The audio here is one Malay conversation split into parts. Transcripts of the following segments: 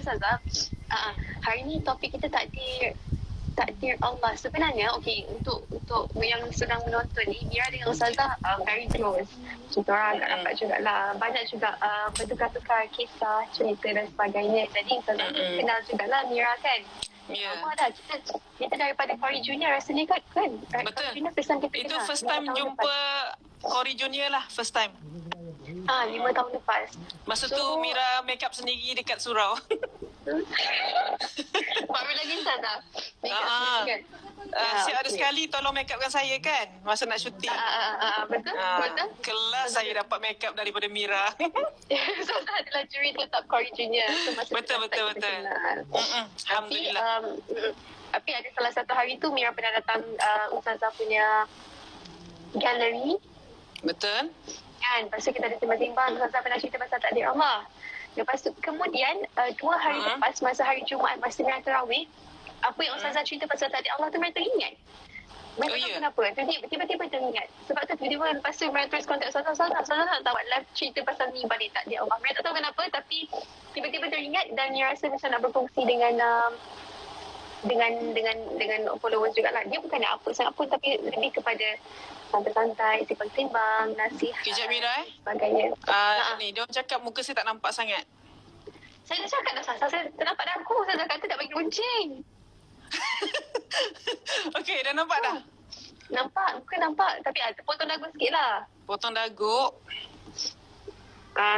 Ustazah, hari ni topik kita takdir Allah. Sebenarnya, untuk yang sedang menonton ni, Mira dengan Ustazah very close. Kita orang agak rapat jugalah. Banyak juga bertukar-tukar kisah, cerita dan sebagainya. Jadi Ustazah kenal jugalah Mira kan. Ya. Lama dah kita daripada Corey Junior rasanya kan. Betul. Corey Junior first time kita Itu kenal. first time 5 tahun jumpa lepas. Corey Junior lah, first time. 5 tahun lepas. Masa tu Mira make up sendiri dekat surau. Baru lagi Ustazah. Makeup sendiri kan. Siap ada sekali tolong make upkan saya kan masa nak syuting. Betul. Kelas saya dapat make up daripada Mira. Ustazah adalah juri tetap Corey Junior. So, masa Betul. Alhamdulillah. Tapi ada salah satu hari tu Mira pernah datang Ustazah punya galeri. Betul. Kan, lepas tu kita ada timbang-timbang, Ustazah pernah cerita pasal takdir Allah. Lepas tu, kemudian 2 hari lepas, masa hari Jumaat, masa Mira Tarawih, apa yang Ustazah cerita pasal takdir Allah tu Mira teringat. Mira tahu kenapa, tiba-tiba teringat. Sebab tu tiba-tiba lepas tu Mira terus kontak Ustazah nak tahu live cerita pasal ni balik takdir Allah. Mira tak tahu kenapa, tapi tiba-tiba teringat dan Mira rasa macam nak berkongsi dengan followers jugalah. Dia bukan nak apa sangat pun, tapi lebih kepada santai-santai, sembang-sembang, nasihat, Kejap Mira sebagainya. Ni dia orang cakap muka saya tak nampak sangat. Saya dah cakap dah Ustazah, saya ternampak dah aku. Saya dah kata tak bagi runcing. Okey, dah nampak dah? Nampak, muka nampak. Tapi terpotong dagu sikit lah. Potong dagu.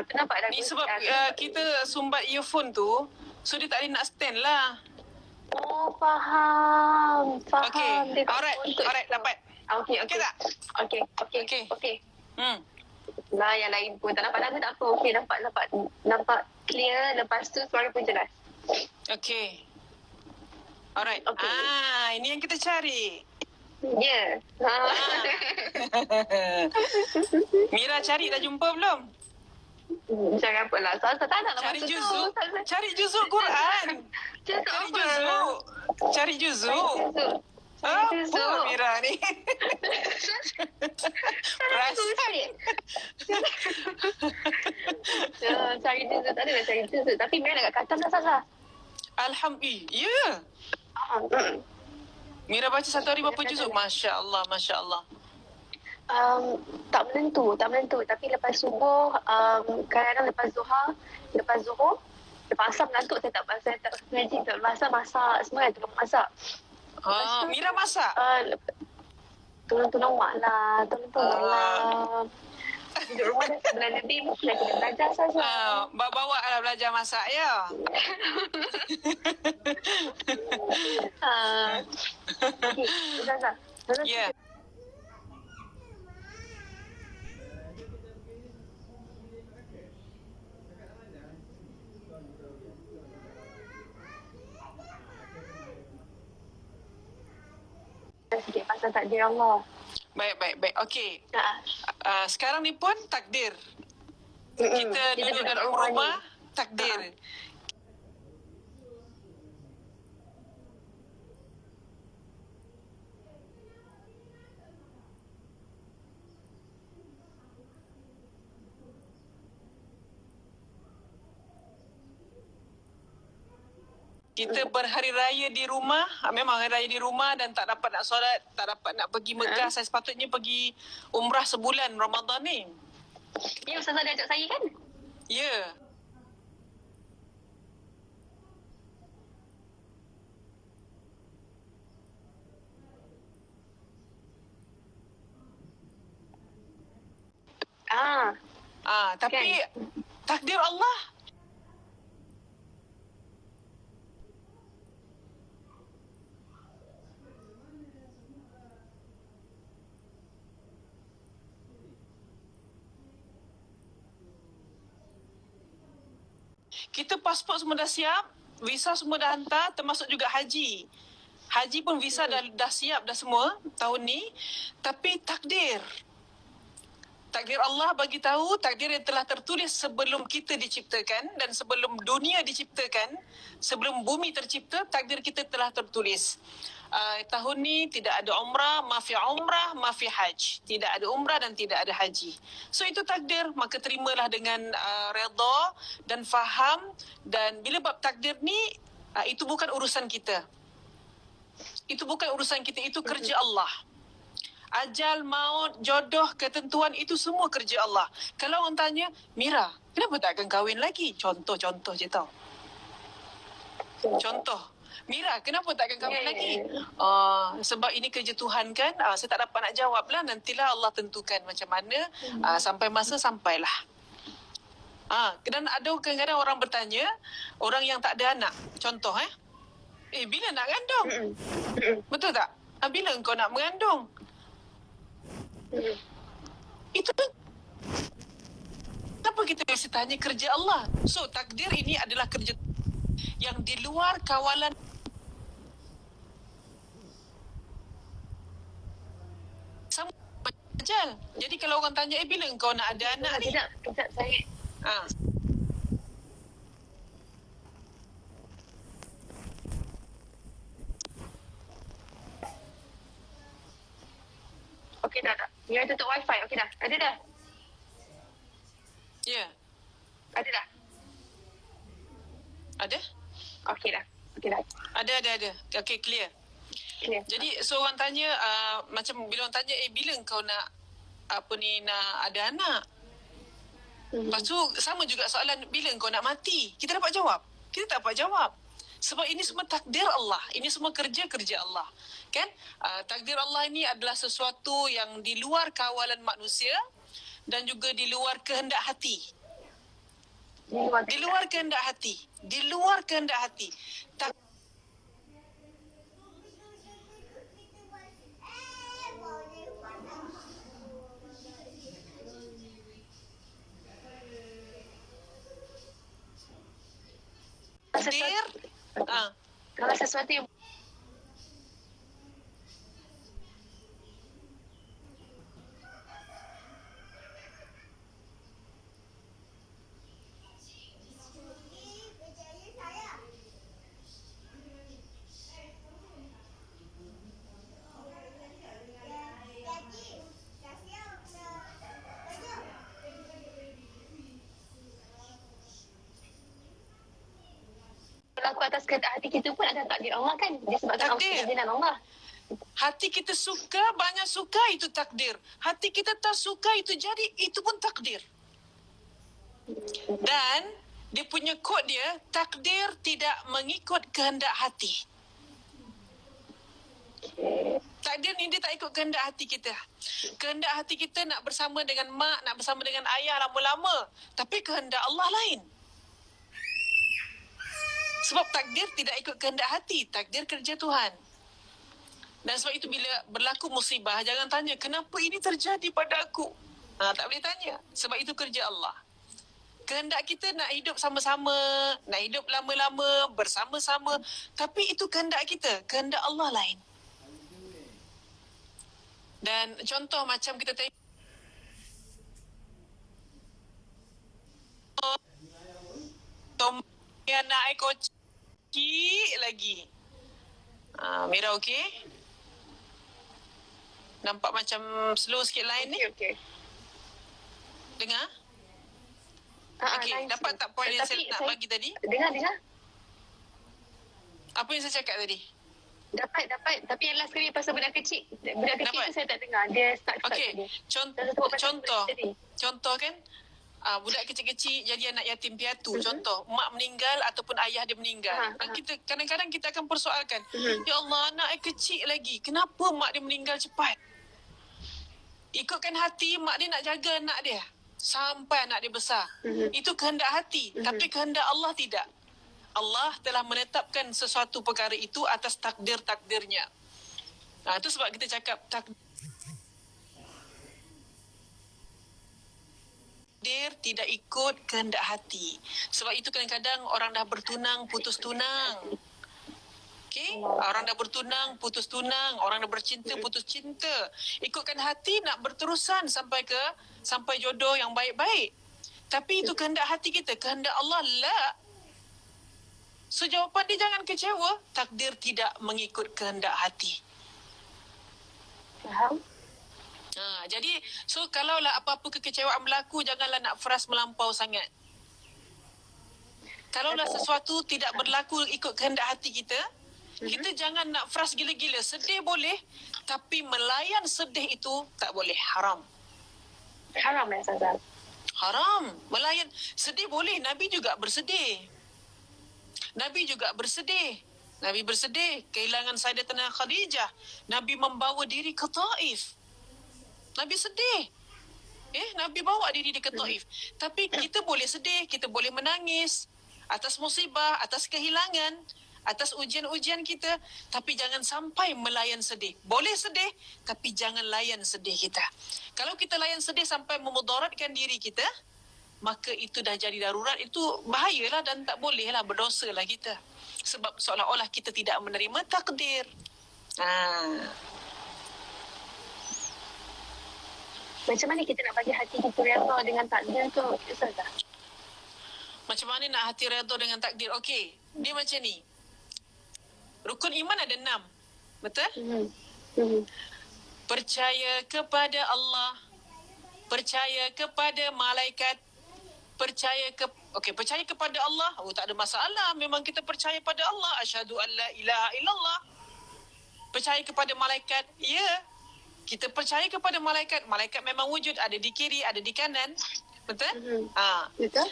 Ternampak dagu. Ni sebab kita sumbat earphone tu, so dia tak boleh nak stand lah. Oh, faham. Okey, Dia alright, dapat. Okey tak? Okey. Nah, yang lain pun tak nampak dagu tak apa. Okey, nampak clear. Lepas tu suara pun jelas. Okey. Alright. Okey. Ini yang kita cari. Ya. Mira cari dah jumpa belum? Cari apa lah. Ustazah tak nak Cari juzuk. Cari juzuk Quran. Cari juzuk. Apa Mira ni? Perasan. Cari juzuk. Tak adalah cari juzuk. Tapi Mira nak kat katam dah Ustazah. Alhamdulillah. Mira baca satu hari berapa juzuk? Masya Allah. Tak menentu. Tapi lepas subuh, kadang-kadang lepas zuhur, lepas asam mengantuk, saya tak ngaji. Lepas asam masak, semua yang tolong masak. Mira masak? Tolong mak lah. Duduk rumah dah sebulan lebih, mungkin dah kena belajar saja. Bawa lah belajar masak ya? Okay, Ustazah. Ya. Sikit pasal takdir Allah. Baik. Okey. Sekarang ni pun takdir. Kita duduk dalam rumah, takdir. Kita berhari raya di rumah, memang hari raya di rumah dan tak dapat nak solat, tak dapat nak pergi Mekah. Saya sepatutnya pergi umrah sebulan Ramadan ni. Ya, Ustazah dia ajak saya kan? Ya. Tapi takdir Allah. Kita pasport semua dah siap, visa semua dah hantar, termasuk juga haji. Haji pun visa dah siap dah semua tahun ni. Tapi takdir. Takdir Allah bagi tahu takdir yang telah tertulis sebelum kita diciptakan dan sebelum dunia diciptakan, sebelum bumi tercipta, takdir kita telah tertulis. Tahun ni tidak ada umrah, mafi haj. Tidak ada umrah dan tidak ada haji. So itu takdir, maka terimalah dengan redha dan faham. Dan bila bab takdir ni, itu bukan urusan kita. Itu bukan urusan kita, itu kerja Allah. Ajal, maut, jodoh, ketentuan itu semua kerja Allah. Kalau orang tanya, Mira, kenapa tak akan kahwin lagi? Contoh je tau. Contoh. Mira, kenapa tak akan kahwin lagi? Sebab ini kerja Tuhan kan? Saya tak dapat nak jawab lah. Nantilah Allah tentukan macam mana. Sampai masa, sampailah. Dan ada kadang-kadang orang bertanya, orang yang tak ada anak. Contoh bila nak mengandung? Betul tak? Bila engkau nak mengandung? Itu kenapa kita mesti tanya kerja Allah? So takdir ini adalah kerja yang di luar kawalan sama ajal. Jadi kalau orang tanya bila engkau nak ada anak ni? Kejap saya. Okey dah. Mira tutup wifi. Okey dah. Ada dah? Ya. Ada dah? Ada? Okey dah. Ada. Okey, clear. Jadi so orang tanya macam bila orang tanya bila engkau nak nak ada anak? Lepas tu sama juga soalan bila engkau nak mati? Kita dapat jawab? Kita tak dapat jawab. Sebab ini semua takdir Allah. Ini semua kerja-kerja Allah. Kan? Takdir Allah ini adalah sesuatu yang di luar kawalan manusia dan juga di luar kehendak hati. Di luar kehendak hati. Takdir. Kalau sesuatu yang berlaku atas kehendak hati kita pun ada takdir Allah kan? Disebabkan keinginan Allah. Hati kita suka, banyak suka, itu takdir. Hati kita tak suka, itu jadi, itu pun takdir. Dan dia punya kod dia, takdir tidak mengikut kehendak hati. Takdir ni dia tak ikut kehendak hati kita. Kehendak hati kita nak bersama dengan mak, nak bersama dengan ayah lama-lama. Tapi kehendak Allah lain. Sebab takdir tidak ikut kehendak hati. Takdir kerja Tuhan. Dan sebab itu bila berlaku musibah, jangan tanya, kenapa ini terjadi pada aku? Tak boleh tanya. Sebab itu kerja Allah. Kehendak kita nak hidup sama-sama, nak hidup lama-lama, bersama-sama. Tapi itu kehendak kita. Kehendak Allah lain. Dan contoh macam kita tengok yang naik kecil lagi. Mira okey? Nampak macam slow sikit line ni? Okey. Dengar? Okey, dapat tak poin yang saya nak bagi tadi? Dengar. Apa yang saya cakap tadi? Dapat. Tapi yang last kali pasal budak kecil. Budak kecil tu saya tak dengar. Dia start okey, tadi. Contoh kan? Budak kecil-kecil jadi anak yatim piatu. Contoh, mak meninggal ataupun ayah dia meninggal. Kita kadang-kadang kita akan persoalkan, ya Allah, anak kecil lagi. Kenapa mak dia meninggal cepat? Ikutkan hati, mak dia nak jaga anak dia sampai anak dia besar. Itu kehendak hati. Tapi kehendak Allah tidak. Allah telah menetapkan sesuatu perkara itu atas takdir-takdirnya. Itu sebab kita cakap takdir tidak ikut kehendak hati. Sebab itu kadang-kadang orang dah bertunang, putus tunang. Okey, orang dah bertunang, putus tunang, orang dah bercinta, putus cinta. Ikutkan hati nak berterusan sampai jodoh yang baik-baik. Tapi itu kehendak hati kita, kehendak Allah la. So jawapan dia jangan kecewa, takdir tidak mengikut kehendak hati. Faham? Jadi kalaulah apa-apa kekecewaan berlaku, janganlah nak frust melampau sangat. Kalaulah sesuatu tidak berlaku ikut kehendak hati kita, kita jangan nak frust gila-gila. Sedih boleh, tapi melayan sedih itu tak boleh. Haram. Haram ya, Ustazah? Haram. Melayan sedih boleh. Nabi juga bersedih. Nabi bersedih kehilangan Sayyidatina Khadijah. Nabi membawa diri ke Taif. Nabi sedih. Nabi bawa diri dia ke Taif. Tapi kita boleh sedih, kita boleh menangis atas musibah, atas kehilangan, atas ujian-ujian kita, tapi jangan sampai melayan sedih. Boleh sedih, tapi jangan layan sedih kita. Kalau kita layan sedih sampai memudaratkan diri kita, maka itu dah jadi darurat. Itu bahayalah dan tak bolehlah, berdosalah kita. Sebab seolah-olah kita tidak menerima takdir. Macam mana kita nak bagi hati kita redha dengan takdir tu, Ustazah? Macam mana nak hati redha dengan takdir? Okey, dia macam ni. Rukun iman ada 6. Betul? Percaya kepada Allah, percaya kepada malaikat, percaya kepada Allah. Tak ada masalah. Memang kita percaya pada Allah. Asyhadu an la ilaha illallah. Percaya kepada malaikat. Ya. Kita percaya kepada malaikat. Malaikat memang wujud. Ada di kiri, ada di kanan. Betul? Betul.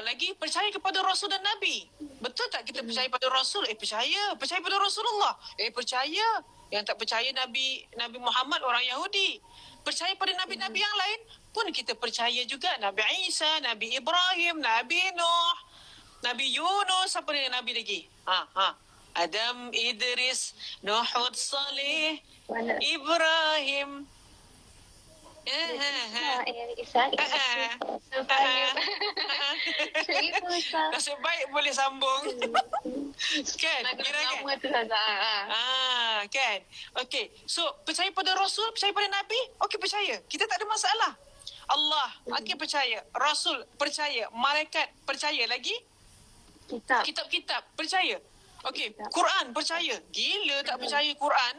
Lagi percaya kepada Rasul dan Nabi. Betul tak kita percaya pada Rasul? Percaya. Percaya pada Rasulullah. Percaya. Yang tak percaya Nabi Muhammad orang Yahudi. Percaya pada Nabi-Nabi yang lain pun kita percaya juga. Nabi Isa, Nabi Ibrahim, Nabi Nuh, Nabi Yunus, apa dia Nabi lagi? Adam, Idris, Nuh, Saleh, Ibrahim. Nasib baik boleh sambung. Kan? Kira kan? Kan? Okey. So, percaya pada Rasul, percaya pada Nabi, okey percaya. Kita tak ada masalah. Allah, okey percaya. Rasul, percaya. Malaikat, percaya. Lagi? Kitab-kitab, percaya. Okey, Quran, percaya. Gila tak percaya Quran?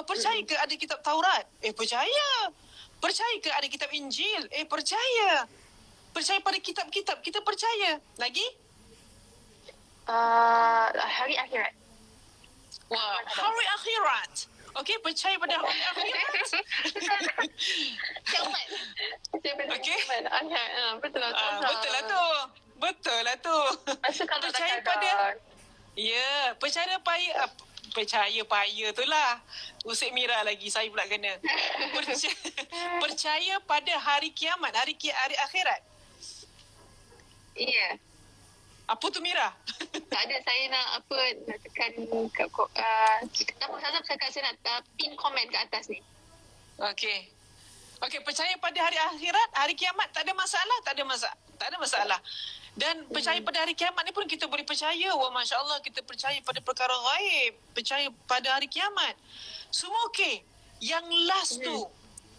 Percaya ke ada kitab Taurat? Percaya. Percaya ke ada kitab Injil? Percaya. Percaya pada kitab-kitab, kita percaya. Lagi? Hari akhirat. Wah, hari akhirat. Okey, percaya pada hari akhirat. Kiamat. Okey. Betul lah. Betul lah tu. Percaya pada... Ya, percaya paya tu lah. Usik Mira lagi, saya pula kena. Percaya pada hari kiamat, hari akhirat. Ya. Apa tu Mira? Tak ada, saya nak tekan saya nak pin komen ke atas ni. Okey, percaya pada hari akhirat, hari kiamat, tak ada masalah. Dan percaya pada hari kiamat ni pun kita boleh percaya. Wah, Masya Allah, kita percaya pada perkara ghaib. Percaya pada hari kiamat. Semua okey. Yang last tu,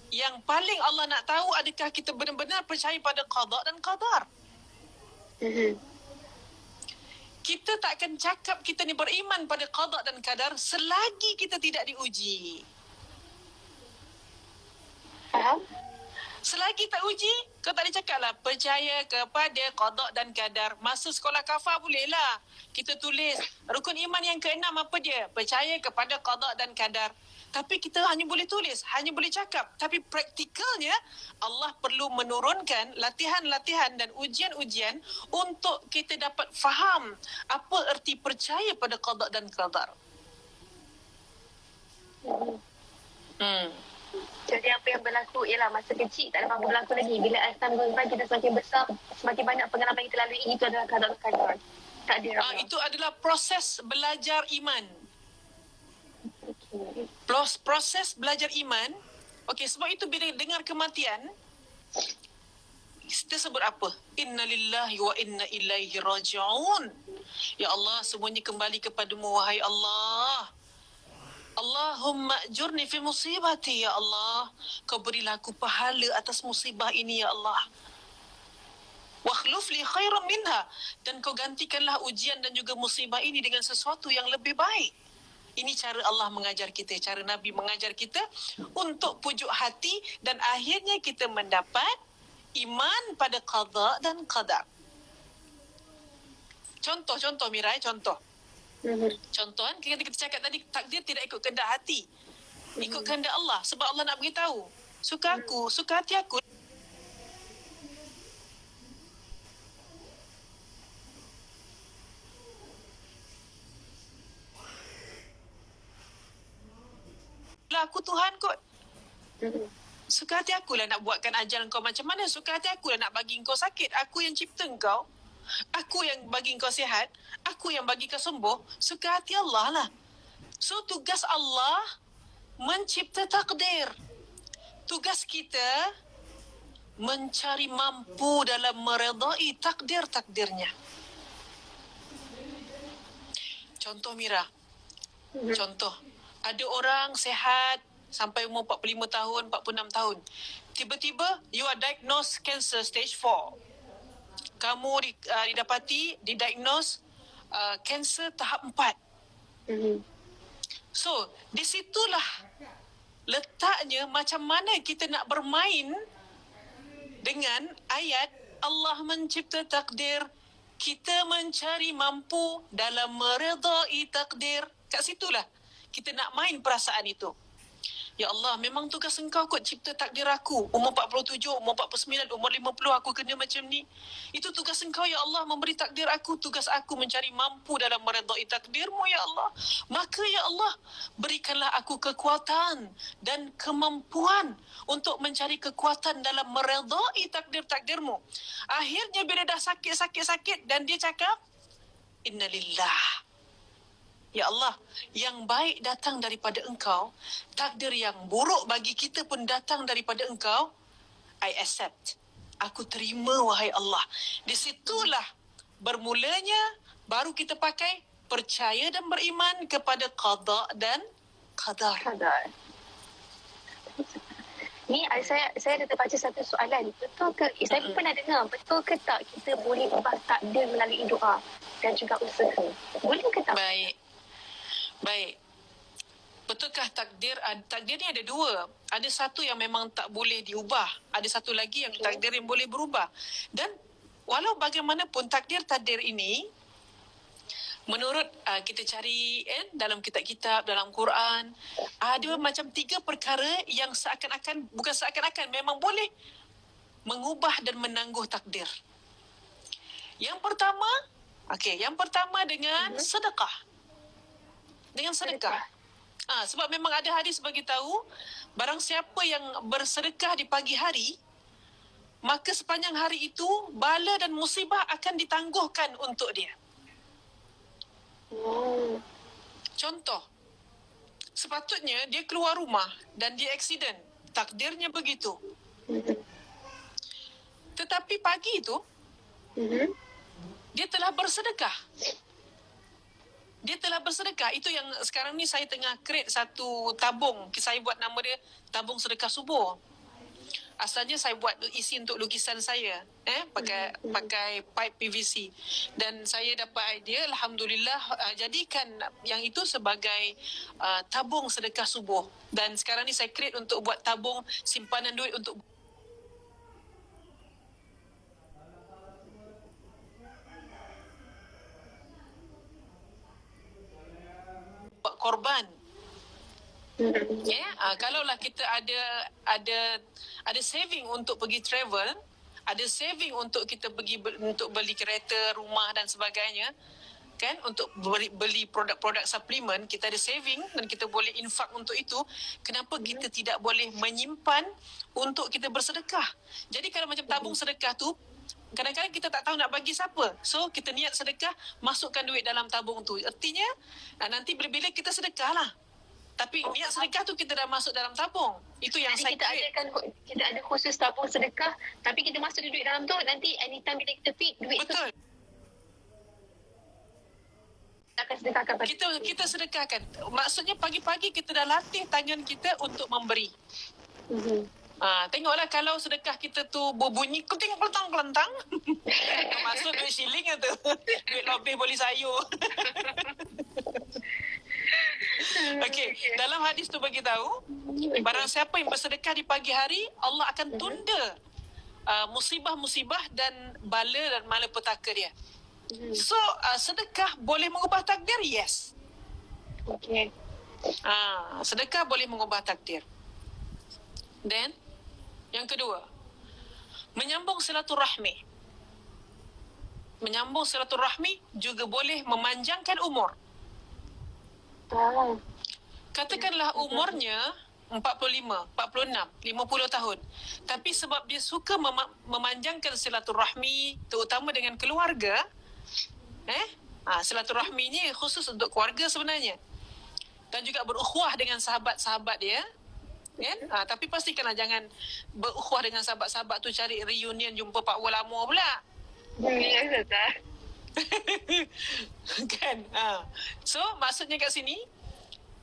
yang paling Allah nak tahu, adakah kita benar-benar percaya pada qada dan qadar. Kita tak akan cakap kita ni beriman pada qada dan qadar selagi kita tidak diuji. Faham? Selagi tak uji, kau tak boleh cakap lah percaya kepada qada dan qadar. Masa sekolah kafar bolehlah. Kita tulis rukun iman yang ke-6 apa dia? Percaya kepada qada dan qadar. Tapi kita hanya boleh tulis, hanya boleh cakap. Tapi praktikalnya Allah perlu menurunkan latihan-latihan dan ujian-ujian untuk kita dapat faham apa erti percaya pada qada dan qadar. Jadi apa yang berlaku ialah masa kecil tak ada apa-apa berlaku lagi. Bila time goes by, kita semakin besar, semakin banyak pengalaman yang kita lalui, itu adalah qada dan qadar. Takdir Allah. Itu adalah proses belajar iman. Proses belajar iman. Okey, sebab itu bila dengar kematian, kita sebut apa? Inna lillahi wa inna ilaihi raji'un. Ya Allah, semuanya kembali kepadamu, wahai Allah. Allahumma ajurni fi musibati, ya Allah. Kau berilah aku pahala atas musibah ini, ya Allah. Wakhluf li khairan minha, dan kau gantikanlah ujian dan juga musibah ini dengan sesuatu yang lebih baik. Ini cara Allah mengajar kita, cara Nabi mengajar kita untuk pujuk hati, dan akhirnya kita mendapat iman pada qada dan qadar. Contoh Mirai, contoh. Contoh kan, kita cakap tadi, takdir tidak ikut kehendak hati, ikut kehendak Allah. Sebab Allah nak beritahu, suka aku, suka hati aku, lah aku Tuhan kot. Suka hati aku lah nak buatkan ajal kau macam mana. Suka hati aku lah nak bagi kau sakit. Aku yang cipta kau. Aku yang bagi kau sihat. Aku yang bagi kau sembuh. Suka hati Allah lah. So tugas Allah mencipta takdir. Tugas kita mencari mampu dalam meredai takdir-takdirnya. Contoh Mira. Contoh. Ada orang sehat sampai umur 45 tahun, 46 tahun. Tiba-tiba, you are diagnosed cancer stage 4. Kamu didiagnose cancer tahap 4. So, di situlah letaknya macam mana kita nak bermain dengan ayat Allah mencipta takdir, kita mencari mampu dalam meredai takdir. Kat situlah kita nak main perasaan itu. Ya Allah, memang tugas engkau kot cipta takdir aku. Umur 47, umur 49, umur 50 aku kena macam ni. Itu tugas engkau, ya Allah, memberi takdir aku. Tugas aku mencari mampu dalam meredai takdirmu, ya Allah. Maka, ya Allah, berikanlah aku kekuatan dan kemampuan untuk mencari kekuatan dalam meredai takdir-takdirmu. Akhirnya bila dah sakit dan dia cakap, Innalillah. Ya Allah, yang baik datang daripada engkau, takdir yang buruk bagi kita pun datang daripada engkau. I accept. Aku terima, wahai Allah. Di situlah bermulanya baru kita pakai percaya dan beriman kepada qada dan qadar. Ni saya ada terbaca satu soalan. Betul ke, saya pernah dengar, betul ke tak kita boleh ubah takdir melalui doa dan juga usaha? Boleh ke tak? Baik. Betulkah takdir ni ada dua. Ada satu yang memang tak boleh diubah. Ada satu lagi yang takdir yang boleh berubah. Dan walau bagaimanapun takdir ini, menurut kita cari dalam kitab-kitab, dalam Quran, ada macam 3 perkara yang bukan seakan-akan, memang boleh mengubah dan menangguh takdir. Yang pertama dengan sedekah. Dengan sedekah. Sebab memang ada hadis bagi tahu, barang siapa yang bersedekah di pagi hari, maka sepanjang hari itu bala dan musibah akan ditangguhkan untuk dia. Contoh, sepatutnya dia keluar rumah dan dia aksiden. Takdirnya begitu. Tetapi pagi itu, dia telah bersedekah. Itu yang sekarang ni saya tengah create satu tabung. Saya buat nama dia tabung sedekah subuh. Asalnya saya buat isi untuk lukisan saya, pakai pipe PVC. Dan saya dapat idea, alhamdulillah, jadikan yang itu sebagai tabung sedekah subuh. Dan sekarang ni saya create untuk buat tabung simpanan duit untuk buat korban. Kalaulah kita ada saving untuk pergi travel, ada saving untuk kita pergi untuk beli kereta, rumah dan sebagainya, kan, untuk beli produk-produk suplemen, kita ada saving dan kita boleh infak untuk itu. Kenapa kita tidak boleh menyimpan untuk kita bersedekah? Jadi kalau macam tabung sedekah tu, kadang-kadang kita tak tahu nak bagi siapa. So, kita niat sedekah, masukkan duit dalam tabung tu. Artinya, nanti bila-bila kita sedekah lah. Tapi niat sedekah tu kita dah masuk dalam tabung. Itu yang jadi kita ada khusus tabung sedekah, tapi kita masuk duit dalam tu, nanti anytime bila kita duit betul. akan sedekahkan pada kita sedekahkan. Maksudnya pagi-pagi kita dah latih tangan kita untuk memberi. Tengoklah kalau sedekah kita tu berbunyi kuting kelentang-kelentang, masuk duit shilling tu. Duit lebih boleh sayur. Okey, dalam hadis tu bagi tahu, barang siapa yang bersedekah di pagi hari, Allah akan tunda musibah-musibah dan bala dan malapetaka dia. So, sedekah boleh mengubah takdir? Yes. Okey. Sedekah boleh mengubah takdir. Then, yang kedua, menyambung silaturahmi. Menyambung silaturahmi juga boleh memanjangkan umur. Katakanlah umurnya 45, 46, 50 tahun. Tapi sebab dia suka memanjangkan silaturahmi, terutama dengan keluarga, silaturahmi ni khusus untuk keluarga sebenarnya. Dan juga berukhuwah dengan sahabat-sahabat dia. Tapi pastikanlah jangan berukhuwah dengan sahabat-sahabat tu cari reunion jumpa Pak Wal lama pula. Ya, Ustazah. Kan? So, maksudnya kat sini,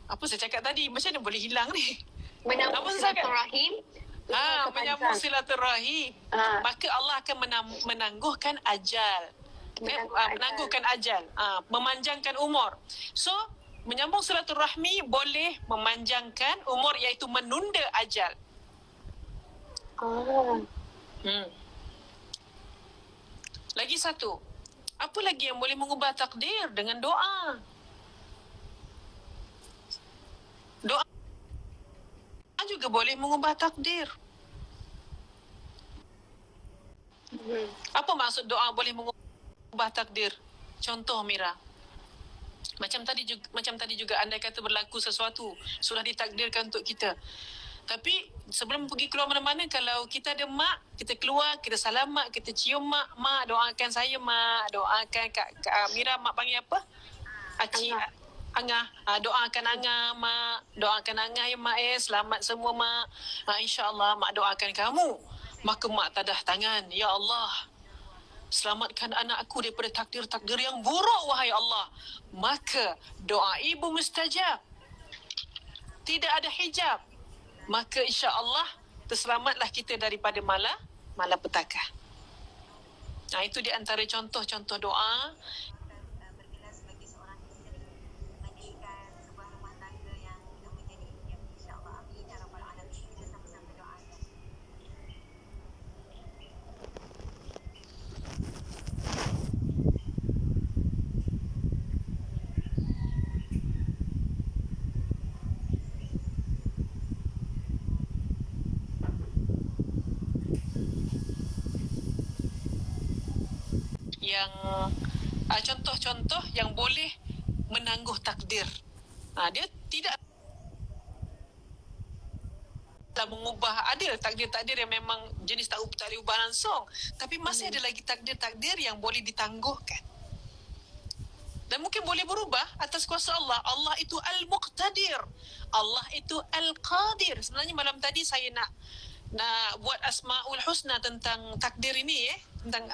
apa saya cakap tadi? Macam mana boleh hilang ni? Menyambung silaturahim. Menyambung silaturahim. Maka Allah akan menangguhkan ajal. Menangguhkan ajal. Memanjangkan umur. So, menyambung silaturahmi boleh memanjangkan umur, iaitu menunda ajal. Lagi satu. Apa lagi yang boleh mengubah takdir? Dengan doa. Doa juga boleh mengubah takdir. Apa maksud doa boleh mengubah takdir? Contoh, Mira. Macam tadi juga andai kata berlaku sesuatu sudah ditakdirkan untuk kita. Tapi sebelum pergi keluar mana-mana, kalau kita ada mak, kita keluar, kita salam mak, kita cium mak, mak doakan saya mak, doakan Kak Mira, mak panggil apa? Angah. Doakan Angah mak, doakan Angah ya mak, selamat semua mak. InsyaAllah mak doakan kamu. Maka mak tadah tangan, ya Allah, selamatkan anak aku daripada takdir-takdir yang buruk, wahai Allah. Maka doa ibu mustajab. Tidak ada hijab. Maka insya-Allah terselamatlah kita daripada malapetaka. Itu di antara contoh-contoh doa. Yang contoh-contoh yang boleh menangguh takdir. Dia tidak mengubah, ada takdir-takdir yang memang jenis tak boleh ubah langsung, tapi masih ada lagi takdir-takdir yang boleh ditangguhkan dan mungkin boleh berubah atas kuasa Allah. Allah itu Al-Muqtadir, Allah itu Al-Qadir. Sebenarnya malam tadi saya nak buat Asmaul Husna tentang takdir ini, tentang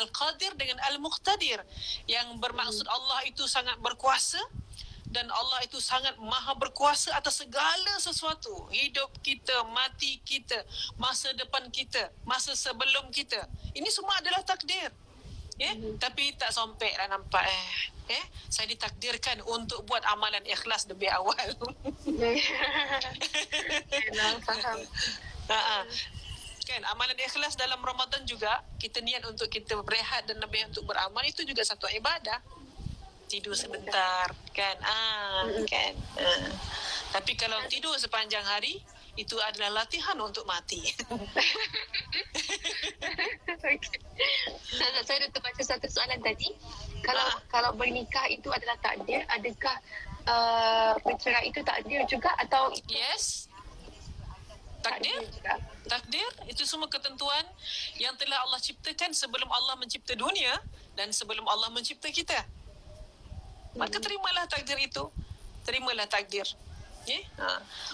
Al-Qadir dengan Al-Muqtadir, yang bermaksud Allah itu sangat berkuasa dan Allah itu sangat maha berkuasa atas segala sesuatu. Hidup kita, mati kita, masa depan kita, masa sebelum kita. Ini semua adalah takdir. Tapi tak sompek lah nampak. Saya ditakdirkan untuk buat amalan ikhlas lebih awal. Faham. Kan amalan ikhlas dalam Ramadan juga, kita niat untuk kita berehat dan lebih untuk beramal, itu juga satu ibadah. Tidur sebentar kan, kan. Tapi kalau tidur sepanjang hari, itu adalah latihan untuk mati. Okay. Saya dah terbaca satu soalan tadi. Kalau bernikah itu adalah takdir, adakah bercerai itu takdir juga atau? Yes. Takdir itu semua ketentuan yang telah Allah ciptakan sebelum Allah mencipta dunia dan sebelum Allah mencipta kita. Maka terimalah takdir itu. Terimalah takdir.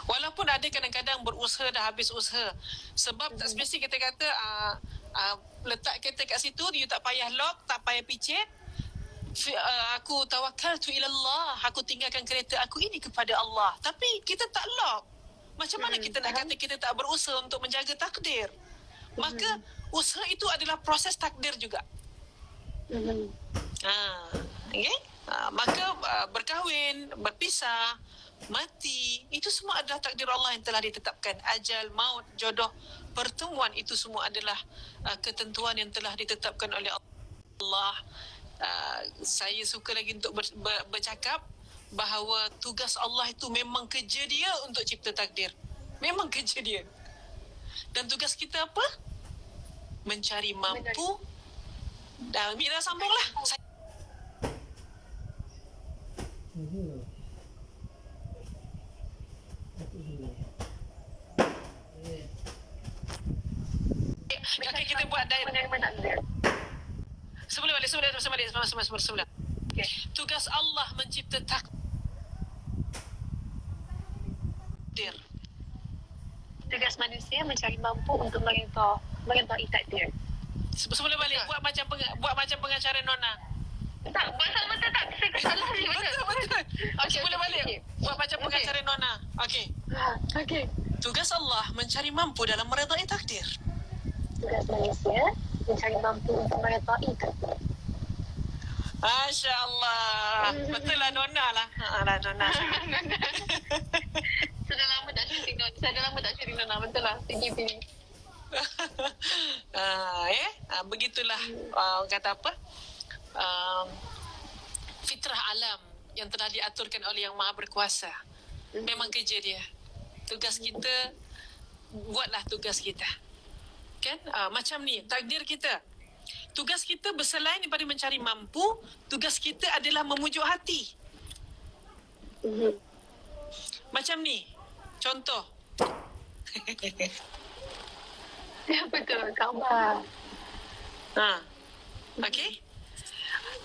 Walaupun ada kadang-kadang berusaha dah habis usaha. Sebab tak semesti kita kata letak kereta kat situ, you tak payah lock, tak payah picit. aku tawakkaltu ila Allah, aku tinggalkan kereta aku ini kepada Allah. Tapi kita tak lock. Macam mana kita nak kata kita tak berusaha untuk menjaga takdir? Maka usaha itu adalah proses takdir juga. Okay? Maka berkahwin, berpisah, mati, itu semua adalah takdir Allah yang telah ditetapkan. Ajal, maut, jodoh, pertemuan, itu semua adalah ketentuan yang telah ditetapkan oleh Allah. Saya suka lagi untuk bercakap bahawa tugas Allah itu memang kerja dia untuk cipta takdir. Memang kerja dia. Dan tugas kita apa? Mencari mampu. Dah, Mira sambunglah. Okay, kita buat sebelum balik. Okay. Tugas Allah mencipta takdir. Tugas manusia mencari mampu untuk merentai takdir. Sebelum balik, buat macam pengacara Nona. Tak, betul tak. Saya salah ni. Betul. Okay, sebelum balik, buat macam pengacara Nona. Okay. Tugas Allah mencari mampu dalam meredai takdir. Tugas manusia mencari mampu untuk meredai takdir. Masya Allah. Betul lah Nona lah. Nona. Sudah lama tak syuting Nona. Betul lah. Pilih. Begitulah kata apa? Fitrah alam yang telah diaturkan oleh Yang Maha Berkuasa. Memang kerja dia. Tugas kita, buatlah tugas kita. Kan? Macam ni, takdir kita. Tugas kita berselain daripada mencari mampu, tugas kita adalah memujuk hati. Macam ni, contoh. Ya, betul, khabar. Okey.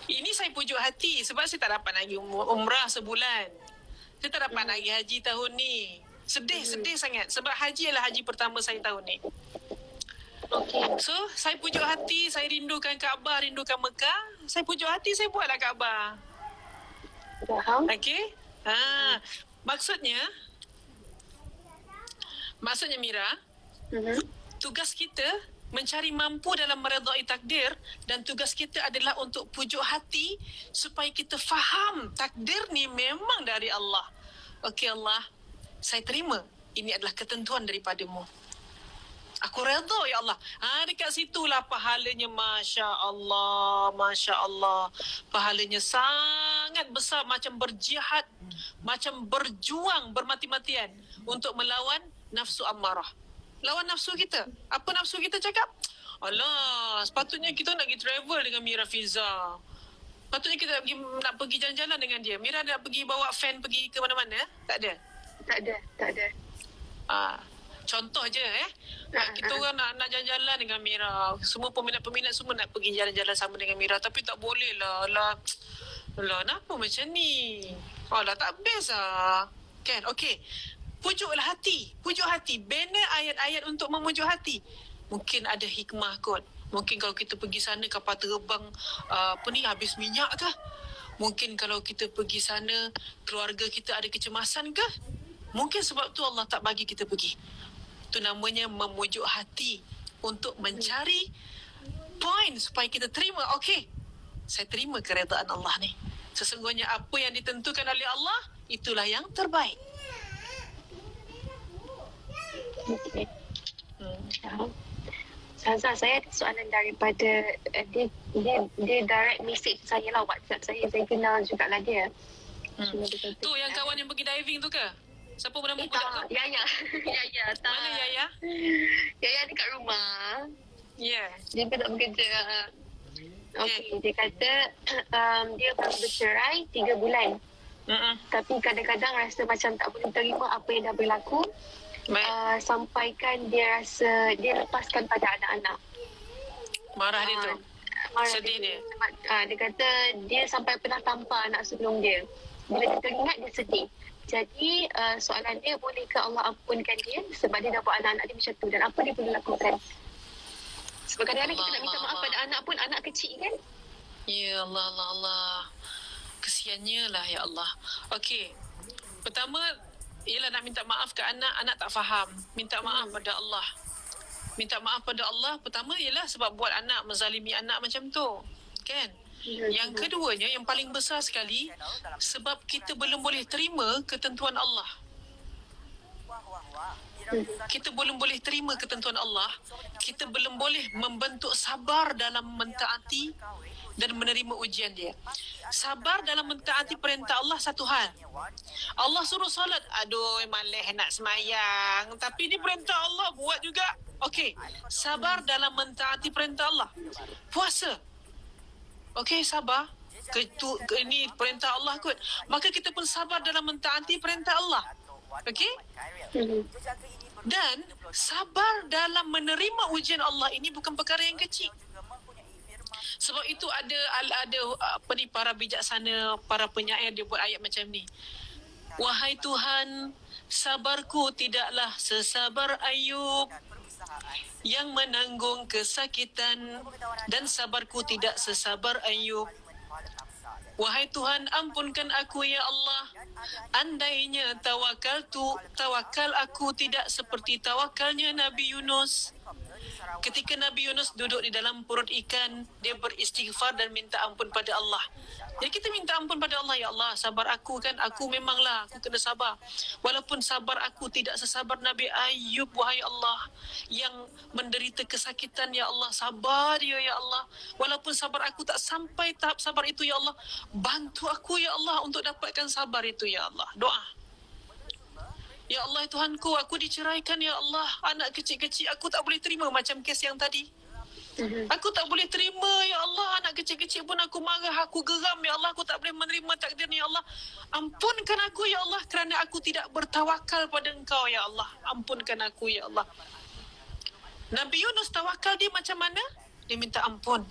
Ini saya pujuk hati sebab saya tak dapat lagi umrah sebulan. Saya tak dapat lagi haji tahun ni. Sedih sangat sebab haji adalah haji pertama saya tahun ni. So, saya pujuk hati, saya rindukan Kaabah, rindukan Mekah. Saya pujuk hati, saya buatlah Kaabah. Okey. Maksudnya Mira, tugas kita mencari mampu dalam meredai takdir dan tugas kita adalah untuk pujuk hati supaya kita faham takdir ni memang dari Allah. Okey Allah, saya terima. Ini adalah ketentuan daripadamu. Aku redha ya Allah. Dekat situlah pahalanya Masya Allah. Pahalanya sangat besar, macam berjihad, macam berjuang bermati-matian untuk melawan nafsu ammarah. Lawan nafsu kita. Apa nafsu kita cakap? Alah, sepatutnya kita nak pergi travel dengan Mira Fiza. Sepatutnya kita nak pergi jalan-jalan dengan dia. Mira nak pergi bawa fan pergi ke mana-mana? Tak ada? Tak ada. Contoh je kita orang nak jalan-jalan dengan Mira. Semua peminat-peminat semua nak pergi jalan-jalan sama dengan Mira. Tapi tak boleh lah. Alah, kenapa macam ni? Alah, tak best lah. Kan? Okey. Pujuklah hati. Pujuk hati. Bina ayat-ayat untuk memujuk hati. Mungkin ada hikmah kot. Mungkin kalau kita pergi sana kapal terbang habis minyak kah? Mungkin kalau kita pergi sana keluarga kita ada kecemasan kah? Mungkin sebab tu Allah tak bagi kita pergi. Itu namanya memujuk hati untuk mencari point supaya kita terima. Okey, saya terima keredaan Allah ni. Sesungguhnya apa yang ditentukan oleh Allah, itulah yang terbaik. Okay. Saza, saya ada soalan daripada dia direct message saya lah, WhatsApp saya kenal jugalah dia. Tu yang kawan yang pergi diving tu ke? Siapa bernama budak tu? Yaya. Tak. Mana Yaya? Yaya dekat rumah. Ya. Dia tak bekerja. Okey, dia kata dia baru bercerai 3 bulan. Tapi kadang-kadang rasa macam tak boleh terima apa yang dah berlaku. Sampaikan dia rasa dia lepaskan pada anak-anak. Marah dia tu? Sedih dia? Dia kata dia sampai pernah tampar anak sebelum dia. Bila dia teringat, dia sedih. Jadi soalan dia, bolehkah Allah ampunkan dia sebab dia dah buat anak-anak dia macam tu, dan apa dia perlu lakukan? Sebab kadang-kadang kita nak minta maaf pada anak pun, anak kecil kan? Ya Allah, Allah, Allah. Kesiannya lah ya Allah. Okey. Pertama, ialah nak minta maaf ke anak, anak tak faham. Minta maaf pada Allah. Minta maaf pada Allah pertama ialah sebab buat anak, menzalimi anak macam tu. Kan? Yang keduanya, yang paling besar sekali, sebab kita belum boleh terima ketentuan Allah. Kita belum boleh terima ketentuan Allah. Kita belum boleh membentuk sabar dalam mentaati dan menerima ujian dia. Sabar dalam mentaati perintah Allah satu hal. Allah suruh solat, aduh malah nak semayang, tapi ni perintah Allah buat juga. Okey, sabar dalam mentaati perintah Allah. Puasa, okey, sabar. Ini perintah Allah kot. Maka kita pun sabar dalam mentaati perintah Allah. Okey? Dan sabar dalam menerima ujian Allah ini bukan perkara yang kecil. Sebab itu ada para bijaksana, para penyair, dia buat ayat macam ni. Wahai Tuhan, sabarku tidaklah sesabar Ayub yang menanggung kesakitan, dan sabarku tidak sesabar Ayub. Wahai Tuhan, ampunkan aku ya Allah. Andainya tawakal aku tidak seperti tawakalnya Nabi Yunus. Ketika Nabi Yunus duduk di dalam perut ikan, dia beristighfar dan minta ampun pada Allah. Jadi kita minta ampun pada Allah, ya Allah, sabar aku kan, aku memanglah aku kena sabar. Walaupun sabar aku tidak sesabar Nabi Ayub, wahai Allah, yang menderita kesakitan, ya Allah, sabar dia, ya Allah. Walaupun sabar aku tak sampai tahap sabar itu, ya Allah, bantu aku, ya Allah, untuk dapatkan sabar itu, ya Allah. Doa. Ya Allah Tuhanku, aku diceraikan ya Allah. Anak kecil-kecil aku tak boleh terima macam kes yang tadi. Aku tak boleh terima ya Allah. Anak kecil-kecil pun aku marah, aku geram ya Allah. Aku tak boleh menerima takdir ni ya Allah. Ampunkan aku ya Allah kerana aku tidak bertawakal pada Engkau ya Allah. Ampunkan aku ya Allah. Nabi Yunus tawakal dia macam mana? Dia minta ampun.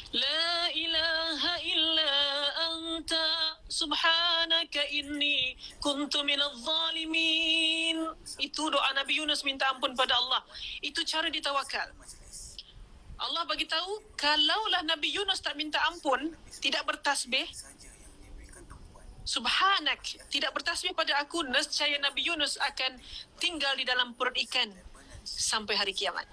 La ilaha illa anta subhanaka inni kuntu minadh zalimin. Itu doa Nabi Yunus minta ampun pada Allah. Itu cara ditawakal. Allah bagi tahu kalaulah Nabi Yunus tak minta ampun, tidak bertasbih, subhanak, tidak bertasbih pada aku, nescaya Nabi Yunus akan tinggal di dalam perut ikan sampai hari kiamat.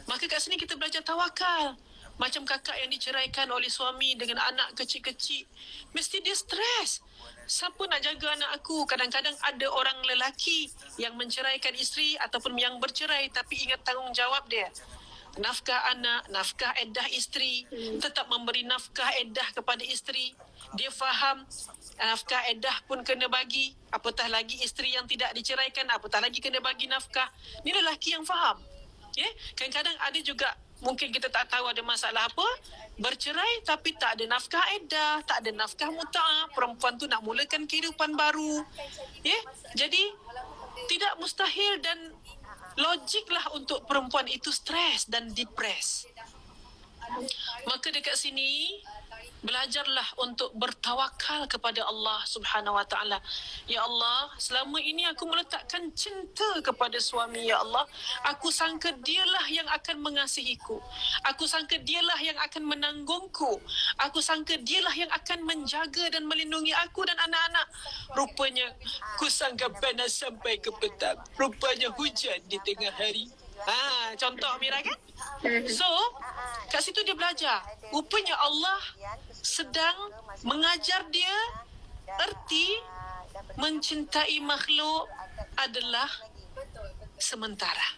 Maka kat sini kita belajar tawakal. Macam kakak yang diceraikan oleh suami dengan anak kecil-kecil, mesti dia stres. Siapa nak jaga anak aku? Kadang-kadang ada orang lelaki yang menceraikan isteri ataupun yang bercerai tapi ingat tanggungjawab dia. Nafkah anak, nafkah iddah isteri, tetap memberi nafkah iddah kepada isteri. Dia faham nafkah iddah pun kena bagi, apatah lagi isteri yang tidak diceraikan, apatah lagi kena bagi nafkah. Ni lelaki yang faham. Kadang-kadang ada juga, mungkin kita tak tahu ada masalah apa, bercerai tapi tak ada nafkah iddah, tak ada nafkah muta'ah, perempuan tu nak mulakan kehidupan baru. Jadi tidak mustahil dan logiklah untuk perempuan itu stres dan depres. Maka dekat sini belajarlah untuk bertawakal kepada Allah Subhanahu Wa Taala. Ya Allah, selama ini aku meletakkan cinta kepada suami, ya Allah. Aku sangka dialah yang akan mengasihiku. Aku sangka dialah yang akan menanggungku. Aku sangka dialah yang akan menjaga dan melindungi aku dan anak-anak. Rupanya ku sangka panas sampai ke petang. Rupanya hujan di tengah hari. Contoh Mira kan? So, kat situ dia belajar. Rupanya Allah sedang mengajar dia erti mencintai makhluk adalah sementara.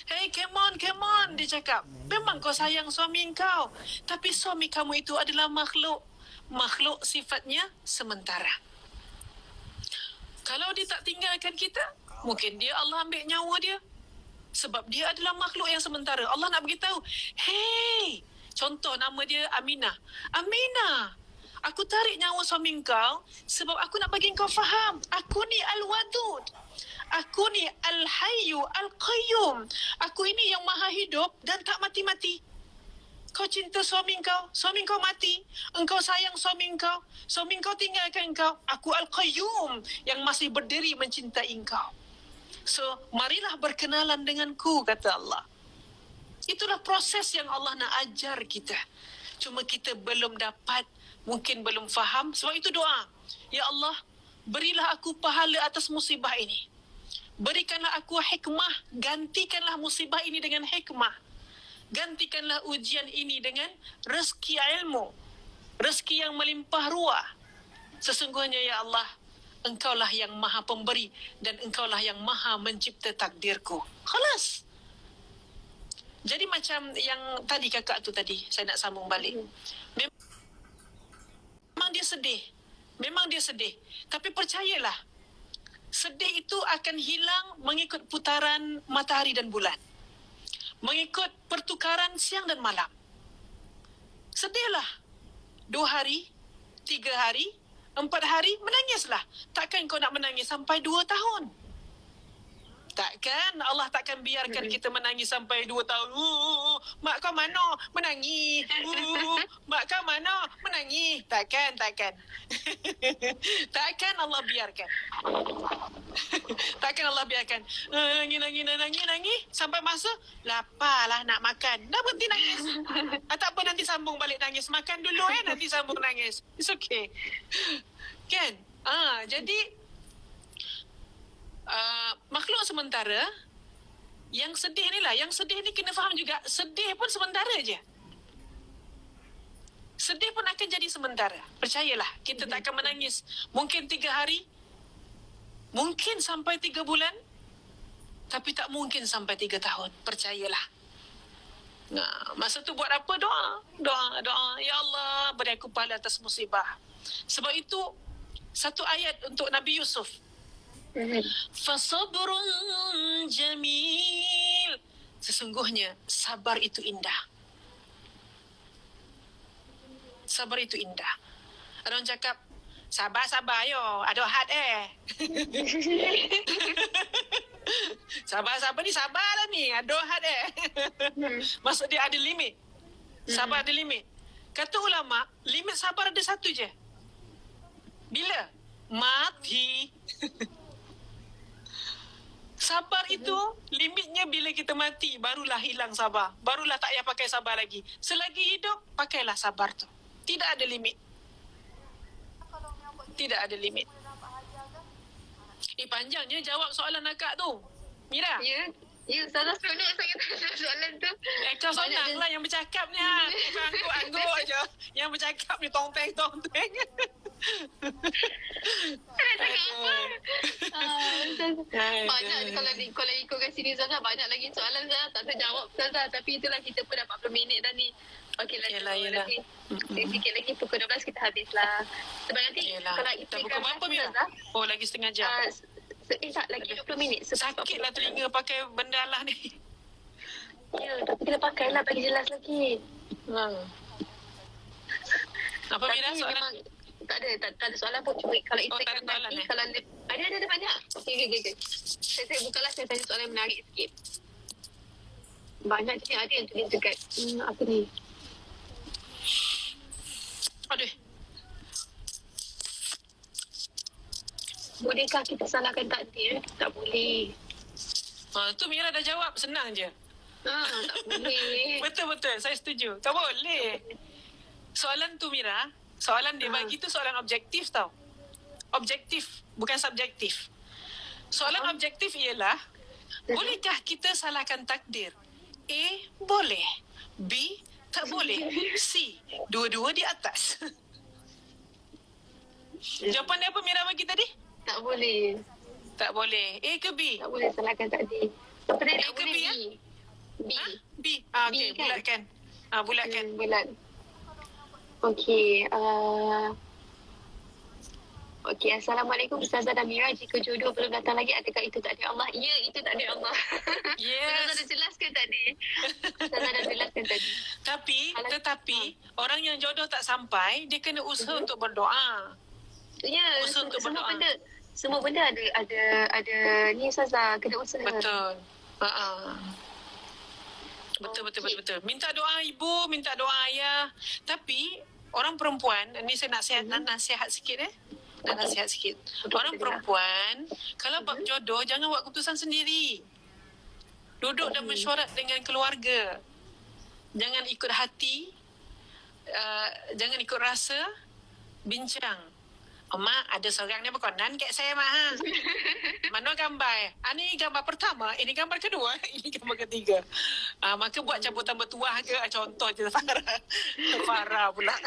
Hey, come on, dia cakap. Memang kau sayang suami kau, tapi suami kamu itu adalah makhluk. Makhluk sifatnya sementara. Kalau dia tak tinggalkan kita, mungkin dia Allah ambil nyawa dia. Sebab dia adalah makhluk yang sementara. Allah nak beritahu, hey, contoh nama dia Aminah. Aminah, aku tarik nyawa suami kau sebab aku nak bagi kau faham. Aku ni Al-Wadud. Aku ni Al-Hayyu Al-Qayyum. Aku ini yang maha hidup dan tak mati-mati. Kau cinta suami kau mati. Engkau sayang suami kau tinggalkan kau. Aku Al-Qayyum yang masih berdiri mencintai engkau. So, marilah berkenalan denganku, kata Allah. Itulah proses yang Allah nak ajar kita. Cuma kita belum dapat, mungkin belum faham. Sebab itu doa. Ya Allah, berilah aku pahala atas musibah ini. Berikanlah aku hikmah. Gantikanlah musibah ini dengan hikmah. Gantikanlah ujian ini dengan rezeki ilmu. Rezeki yang melimpah ruah. Sesungguhnya ya Allah, Engkaulah yang maha pemberi dan Engkaulah yang maha mencipta takdirku. Khalas. Jadi macam yang tadi kakak tu tadi, saya nak sambung balik. Memang dia sedih. Memang dia sedih. Tapi percayalah, sedih itu akan hilang mengikut putaran matahari dan bulan. Mengikut pertukaran siang dan malam. Sedihlah. 2 hari, 3 hari, 4 hari, menangislah. Takkan kau nak menangis sampai 2 tahun? Takkan Allah takkan biarkan kita menangis sampai 2 tahun. Mak kau mana? Menangis. Mak kau mana? Menangis. Takkan. Takkan Allah biarkan. Takkan Allah biarkan. Nangis. Sampai masa, laparlah nak makan. Dah berhenti nangis. Tak apa, nanti sambung balik nangis. Makan dulu nanti sambung nangis. It's okay. Kan? Jadi, makhluk sementara yang sedih ni lah, yang sedih ni kena faham juga, sedih pun sementara je. Sedih pun akan jadi sementara. Percayalah, kita tak akan menangis. Mungkin 3 hari, mungkin sampai 3 bulan, tapi tak mungkin sampai 3 tahun. Percayalah. Nah, masa tu buat apa? Doa. Ya Allah, beri aku pahala atas musibah. Sebab itu, satu ayat untuk Nabi Yusuf. Fasabrun jamil. Sesungguhnya sabar itu indah. Sabar itu indah. Ada orang cakap, sabar yo, ada had Sabar ni sabar lah ni, ada had Maksud dia ada limit. Sabar ada limit. Kata ulama, limit sabar ada satu je. Bila? Mati. Sabar itu limitnya bila kita mati, barulah hilang sabar. Barulah tak payah pakai sabar lagi. Selagi hidup, pakailah sabar tu. Tidak ada limit. Tidak ada limit. Panjangnya jawab soalan akak tu. Mira. Ya, salah seronok saya tanya soalan tu. Kau senang lah yang bercakap ni. Kau angguk je. Yang bercakap ni tong-teng. Banyak kalau ikut kat sini Zazah, banyak lagi soalan Zazah tak terjawab Zazah. Tapi itulah, kita pun dah 40 minit dah ni. Okeylah, yelah. Sikit lagi pukul 12 kita habislah. Sebab nanti kalau kita pukul berapa Mira? Oh, lagi setengah jam. Tak, lagi 20 minit. Sakitlah telinga pakai benda lah ni. Ya, tapi kena pakailah bagi jelas lagi. Apa Mira soalan? Tak ada soalan pun. Cuma kalau tak ada soalan nanti, kalau ada banyak. Okey. Saya bukalah, saya tanya soalan yang menarik sikit. Banyak je ada yang tulis dekat apa ni? Aduh. Bolehkah kita salahkan takdir? Tak boleh. Tu Mira dah jawab, senang je. Tak boleh. Betul, saya setuju. Tak boleh. Soalan tu Mira, soalan dia bagi tu soalan objektif tau. Objektif, bukan subjektif. Soalan objektif ialah, bolehkah kita salahkan takdir? A, boleh. B, tak boleh. C, dua-dua di atas. Jawapan dia apa Mira bagi tadi? Tak boleh. Tak boleh. A ke B? Tak boleh salahkan takdir. Tak boleh, A ke B ya? B. B. Okey, B, kan? bulatkan. Bulatkan. Bulat. Okey. Okey, Assalamualaikum Ustazah dan Mira. Jika jodoh belum datang lagi, adakah itu takdir Allah? Ya, itu takdir Allah. Yes. Ustazah dah jelaskan tadi. Tetapi orang yang jodoh tak sampai, dia kena usaha untuk berdoa. Ya, Usaha untuk berdoa. Semua benda ada ni Ustazah, kena usaha. Betul. Betul. Minta doa ibu, minta doa ayah. Tapi orang perempuan, ni saya nak nasihat sikit Nak nasihat sikit. Orang perempuan, kalau bab jodoh, jangan buat keputusan sendiri. Duduk dan mesyuarat dengan keluarga. Jangan ikut hati, jangan ikut rasa, bincang. Mak, ada seorang ni berkonan kat saya, Mak. Ha? Mana gambar? Ini gambar pertama, ini gambar kedua, ini gambar ketiga. Maka buat cabutan bertuah ke, contoh je Farah. Farah pula.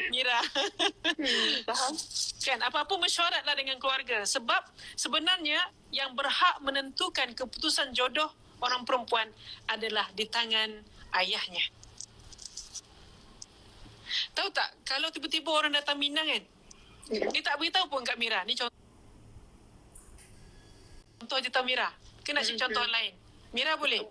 Mira. Faham? Kan, apa-apa mesyuaratlah dengan keluarga. Sebab sebenarnya yang berhak menentukan keputusan jodoh orang perempuan adalah di tangan ayahnya. Tahu tak, kalau tiba-tiba orang datang minang kan, dia tak beritahu pun kat Mira. Ni contoh je tau Mira. Ke nak cari contoh lain? Mira boleh?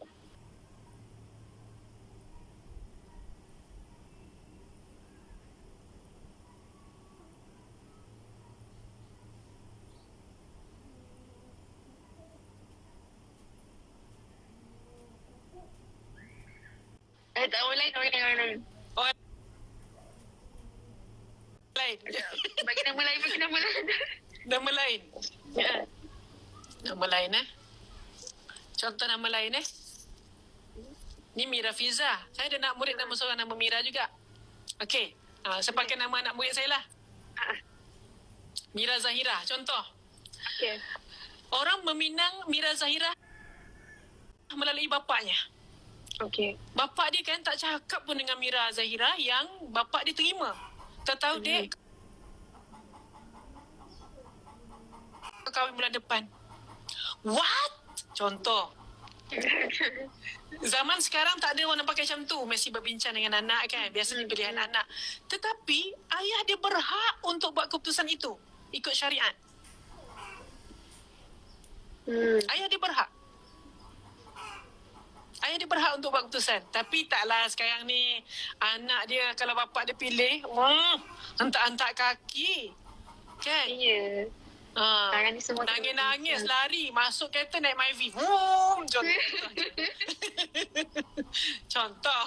Tak boleh, orang lain. Oh, lain. Bagi nama lain. Nama lain. Ya. Nama lain Contoh nama lain Ni Mira Fiza. Saya ada nak murid nama seorang nama Mira juga. Okey. Saya pakai nama anak murid saya lah. Mira Zahira. Contoh. Okey. Orang meminang Mira Zahira melalui bapaknya. Okey. Bapak dia kan tak cakap pun dengan Mira Zahira yang bapak dia terima. Tak tahu dek kahwin bulan depan. What? Contoh. Zaman sekarang tak ada orang pakai macam tu. Mesti berbincang dengan anak kan. Biasanya pilihan anak. Tetapi ayah dia berhak untuk buat keputusan itu. Ikut syariat. Ayah dia berhak. Ayah dia berhak untuk buat keputusan. Tapi taklah sekarang ni anak dia kalau bapak dia pilih, hentak-hentak kaki. Kan? Ya. Nangis-nangis lari masuk kereta naik Myvi. Contoh.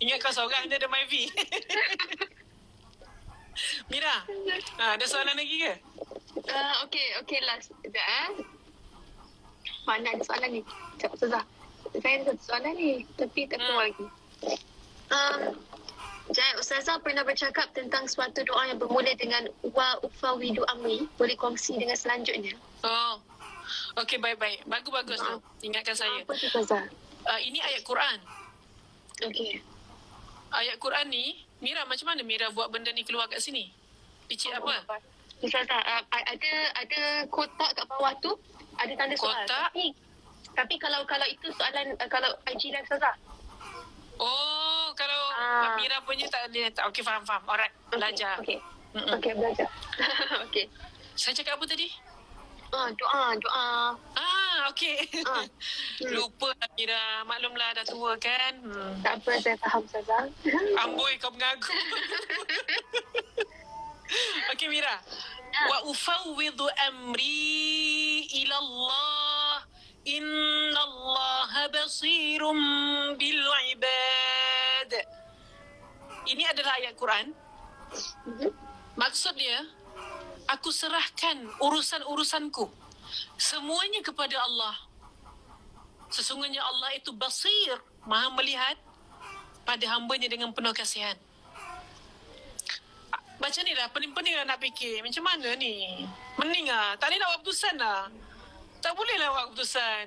Ingat kau seorang dia ada Myvi. Mira, ada soalan lagi ke? Okey last. Sekejap Mana ada soalan ni? Sekejap Ustazah. Saya ada satu soalan ni tapi tak keluar lagi. Ustazah pernah bercakap tentang suatu doa yang bermula dengan wa ufawidu amri. Boleh kongsi dengan selanjutnya? Oh. Okey, baik-baik. Bagus-bagus tu. Ingatkan saya. Apa tu Ustazah? Ini ayat Quran. Okey. Ayat Quran ni, Mira macam mana Mira buat benda ni keluar kat sini? Picit apa? Ustazah, ada kotak kat bawah tu. Ada tanda soal. Kotak? Tapi kalau itu soalan, kalau IG live Ustazah. Oh, kalau Mira punya tak ada. Okey, faham. Alright, belajar. Okey, belajar. Okey. Saya cakap apa tadi? Doa. Okey. Lupa Mira. Maklumlah dah tua kan. Tak apa, saya faham Ustazah. Amboi, kau mengaku. Okey, Mira. Wa ufawwidu amri ila Allah. Inna Allah basirum bil ibad. Ini adalah ayat Quran. Maksud dia, aku serahkan urusan-urusanku semuanya kepada Allah. Sesungguhnya Allah itu basir, maha melihat pada hambanya dengan penuh kasihan. Macam ni lah, pening-pening lah nak fikir. Macam mana ni? Pening lah. Tak boleh nak buat keputusan lah. Tak boleh lah buat keputusan.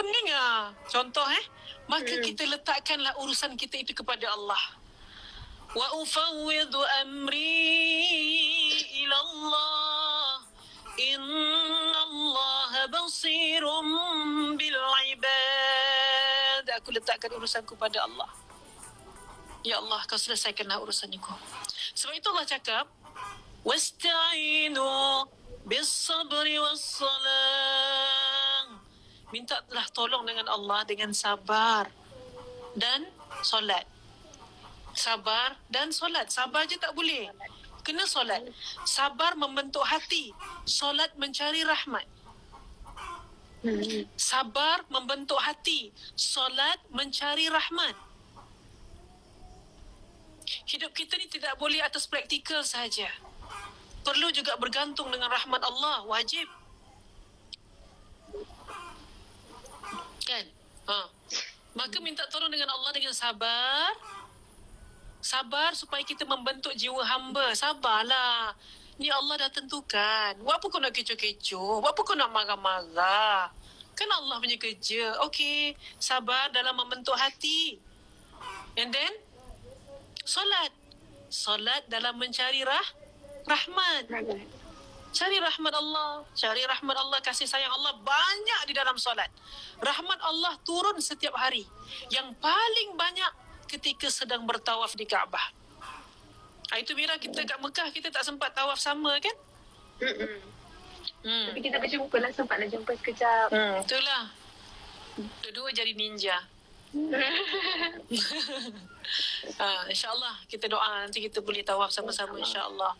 Pening lah. Contoh maka kita letakkanlah urusan kita itu kepada Allah. Wa ufawwidu amri ila Allah. Inna Allah basirum bil ibad. Aku letakkan urusanku pada Allah. Ya Allah, kau selesaikanlah urusanku. Sebab itu Allah cakap, wasta'inu bis-sabri was-salam. Mintalah tolong dengan Allah dengan sabar dan solat. Sabar dan solat. Sabar je tak boleh. Kena solat. Sabar membentuk hati. Solat mencari rahmat. Sabar membentuk hati. Solat mencari rahmat. Hidup kita ni tidak boleh atas praktikal sahaja. Perlu juga bergantung dengan rahmat Allah. Wajib. Kan? Maka minta tolong dengan Allah dengan sabar. Sabar supaya kita membentuk jiwa hamba. Sabarlah. Ni Allah dah tentukan. Buat apa kau nak kecoh-kecoh? Buat apa kau nak marah-marah? Kan Allah punya kerja. Okey, sabar dalam membentuk hati. And then, solat. Solat dalam mencari rahmat. Cari rahmat Allah. Cari rahmat Allah, kasih sayang Allah banyak di dalam solat. Rahmat Allah turun setiap hari. Yang paling banyak ketika sedang bertawaf di Kaabah. Itu Mira, kita kat Mekah kita tak sempat tawaf sama kan? Tapi kita berjumpa lah, sempatlah jumpa sekejap. Itulah. Dua-dua jadi ninja. InsyaAllah kita doa nanti kita boleh tawaf sama-sama insyaAllah.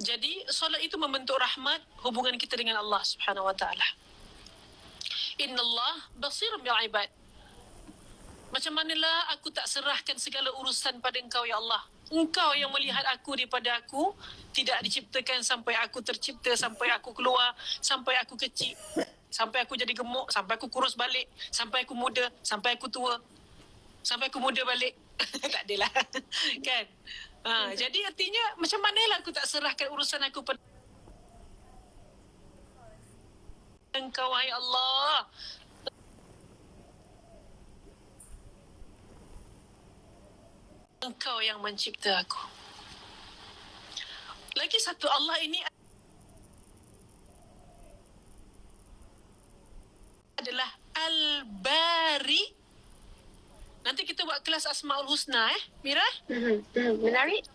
Jadi solat itu membentuk rahmat hubungan kita dengan Allah Subhanahu wa taala. Innallah basirun bil ibad. Macam manalah aku tak serahkan segala urusan pada Engkau ya Allah. Engkau yang melihat aku daripada aku tidak diciptakan sampai aku tercipta, sampai aku keluar, sampai aku kecil, sampai aku jadi gemuk, sampai aku kurus balik, sampai aku muda, sampai aku tua, sampai aku muda balik. Tak adalah. Kan? Jadi artinya macam manalah aku tak serahkan urusan aku pada Engkau wahai Allah. Engkau yang mencipta aku. Lagi satu, Allah ini adalah Al-Bari. Nanti kita buat kelas Asmaul Husna Mira? Menarik?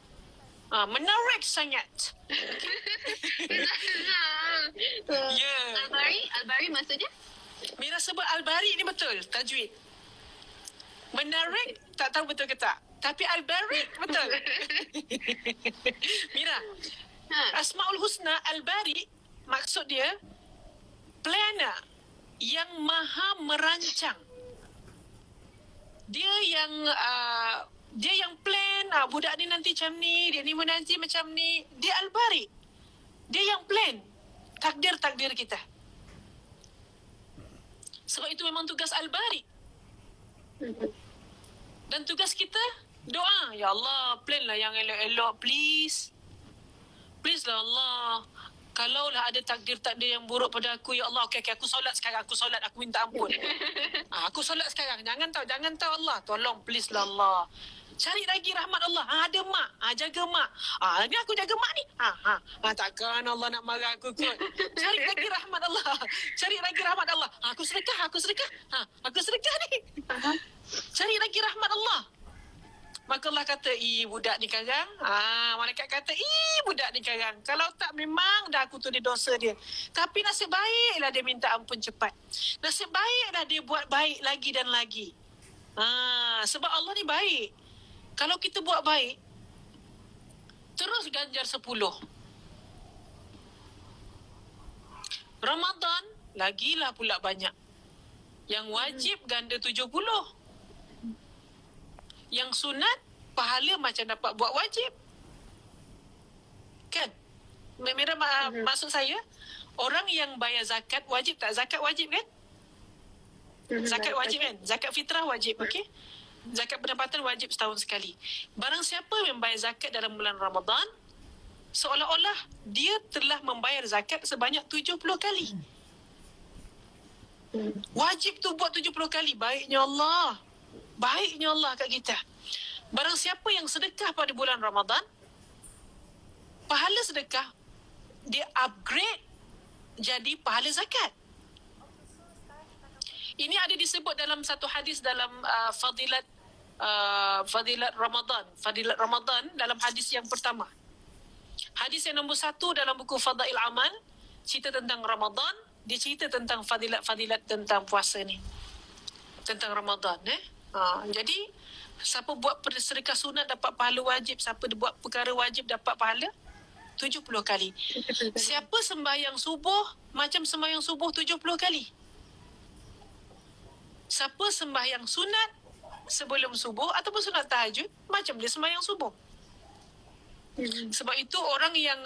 Menarik sangat. Ya. Al-Bari maksudnya? Mira sebut Al-Bari ini betul, tajwid. Menarik tak tahu betul ke tak. Tapi Al-Bari betul. Mira, Asmaul Husna Al-Bari maksud dia planner yang maha merancang. Dia yang plan, budak ni nanti macam ni, dia ni menanti macam ni. Dia Al-Bari. Dia yang plan takdir-takdir kita. Sebab itu memang tugas Al-Bari. Dan tugas kita doa, ya Allah, plan lah yang elok-elok, please. Please lah Allah. Kalaulah ada takdir-takdir yang buruk pada aku, ya Allah, okey, aku solat sekarang, aku minta ampun. Aku solat sekarang, jangan tahu Allah, tolong please lah Allah. Cari lagi rahmat Allah. Ada mak, jaga mak. Ni aku jaga mak ni. Takkan Allah nak marah aku kot. Cari lagi rahmat Allah. Cari lagi rahmat Allah. Aku sedekah. Aku sedekah ni. Cari lagi rahmat Allah. Maka Allah kata, budak ni karang. Malaikat kata, budak ni karang. Kalau tak, memang dah aku tulis dosa dia. Tapi nasib baiklah dia minta ampun cepat. Nasib baiklah dia buat baik lagi dan lagi. Sebab Allah ni baik. Kalau kita buat baik, terus ganjar 10. Ramadan, lagilah pula banyak. Yang wajib ganda 70. Yang sunat, pahala macam dapat buat wajib. Kan? Mira, maksud saya, orang yang bayar zakat wajib tak? Zakat wajib kan? Zakat wajib kan? Zakat fitrah wajib, okey? Zakat pendapatan wajib setahun sekali. Barang siapa yang membayar zakat dalam bulan Ramadan, seolah-olah dia telah membayar zakat sebanyak 70 kali. Wajib tu buat 70 kali. Baiknya Allah kat kita. Barang siapa yang sedekah pada bulan Ramadan, pahala sedekah dia upgrade jadi pahala zakat. Ini ada disebut dalam satu hadis dalam Fadilat Ramadan dalam hadis yang pertama. Hadis yang nombor 1 dalam buku Fadail Amal, cerita tentang Ramadan. Dia cerita tentang fadilat tentang puasa ni, tentang Ramadan. Jadi siapa buat sedekah sunat dapat pahala wajib, siapa buat perkara wajib dapat pahala 70 kali. Siapa sembahyang subuh macam sembahyang subuh 70 kali. Siapa sembahyang sunat sebelum subuh ataupun sunat tahajud macam dia sembahyang subuh. Sebab itu orang yang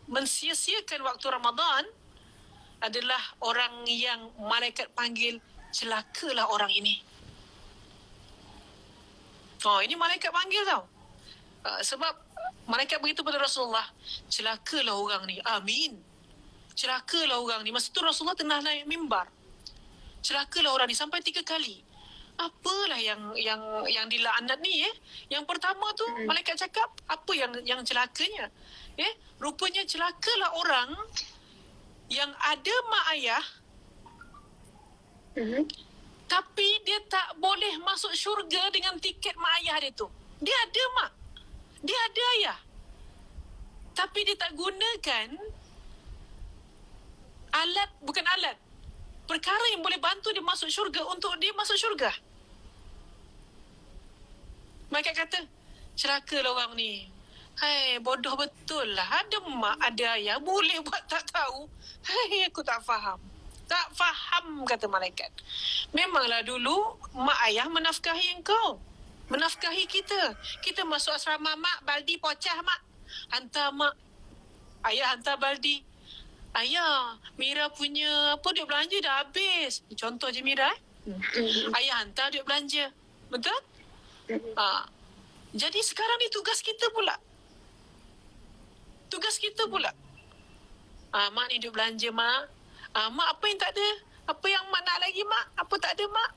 mensia-siakan waktu Ramadan, adalah orang yang malaikat panggil, celakalah orang ini. Oh, ini malaikat panggil tau. Sebab malaikat beritahu pada Rasulullah, celakalah orang ni. Amin. Celakalah orang ni. Masa tu Rasulullah tengah naik mimbar. Celakalah orang ni sampai 3 kali. Apalah yang dilaknat ni Yang pertama tu malaikat cakap, apa yang celakanya? Rupanya celakalah orang yang ada mak ayah, tapi dia tak boleh masuk syurga dengan tiket mak ayah dia tu. Dia ada mak, dia ada ayah, tapi dia tak gunakan perkara yang boleh bantu dia masuk syurga untuk dia masuk syurga. Mereka kata, celakalah orang ni. Hai, bodoh betul lah. Ada mak, ada ayah, boleh buat tak tahu. Hai, aku tak faham. Tak faham, kata malaikat. Memanglah dulu mak ayah menafkahi engkau, menafkahi kita. Kita masuk asrama, mak, baldi pocah, mak. Hantar mak. Ayah hantar baldi. Ayah, Mira punya duit belanja dah habis. Contoh je Mira. Ayah hantar duit belanja. Betul? Jadi sekarang ni tugas kita pula. Tugas kita pula. Mak ni duit belanja, mak. Mak apa yang tak ada? Apa yang mak nak lagi, mak? Apa tak ada, mak?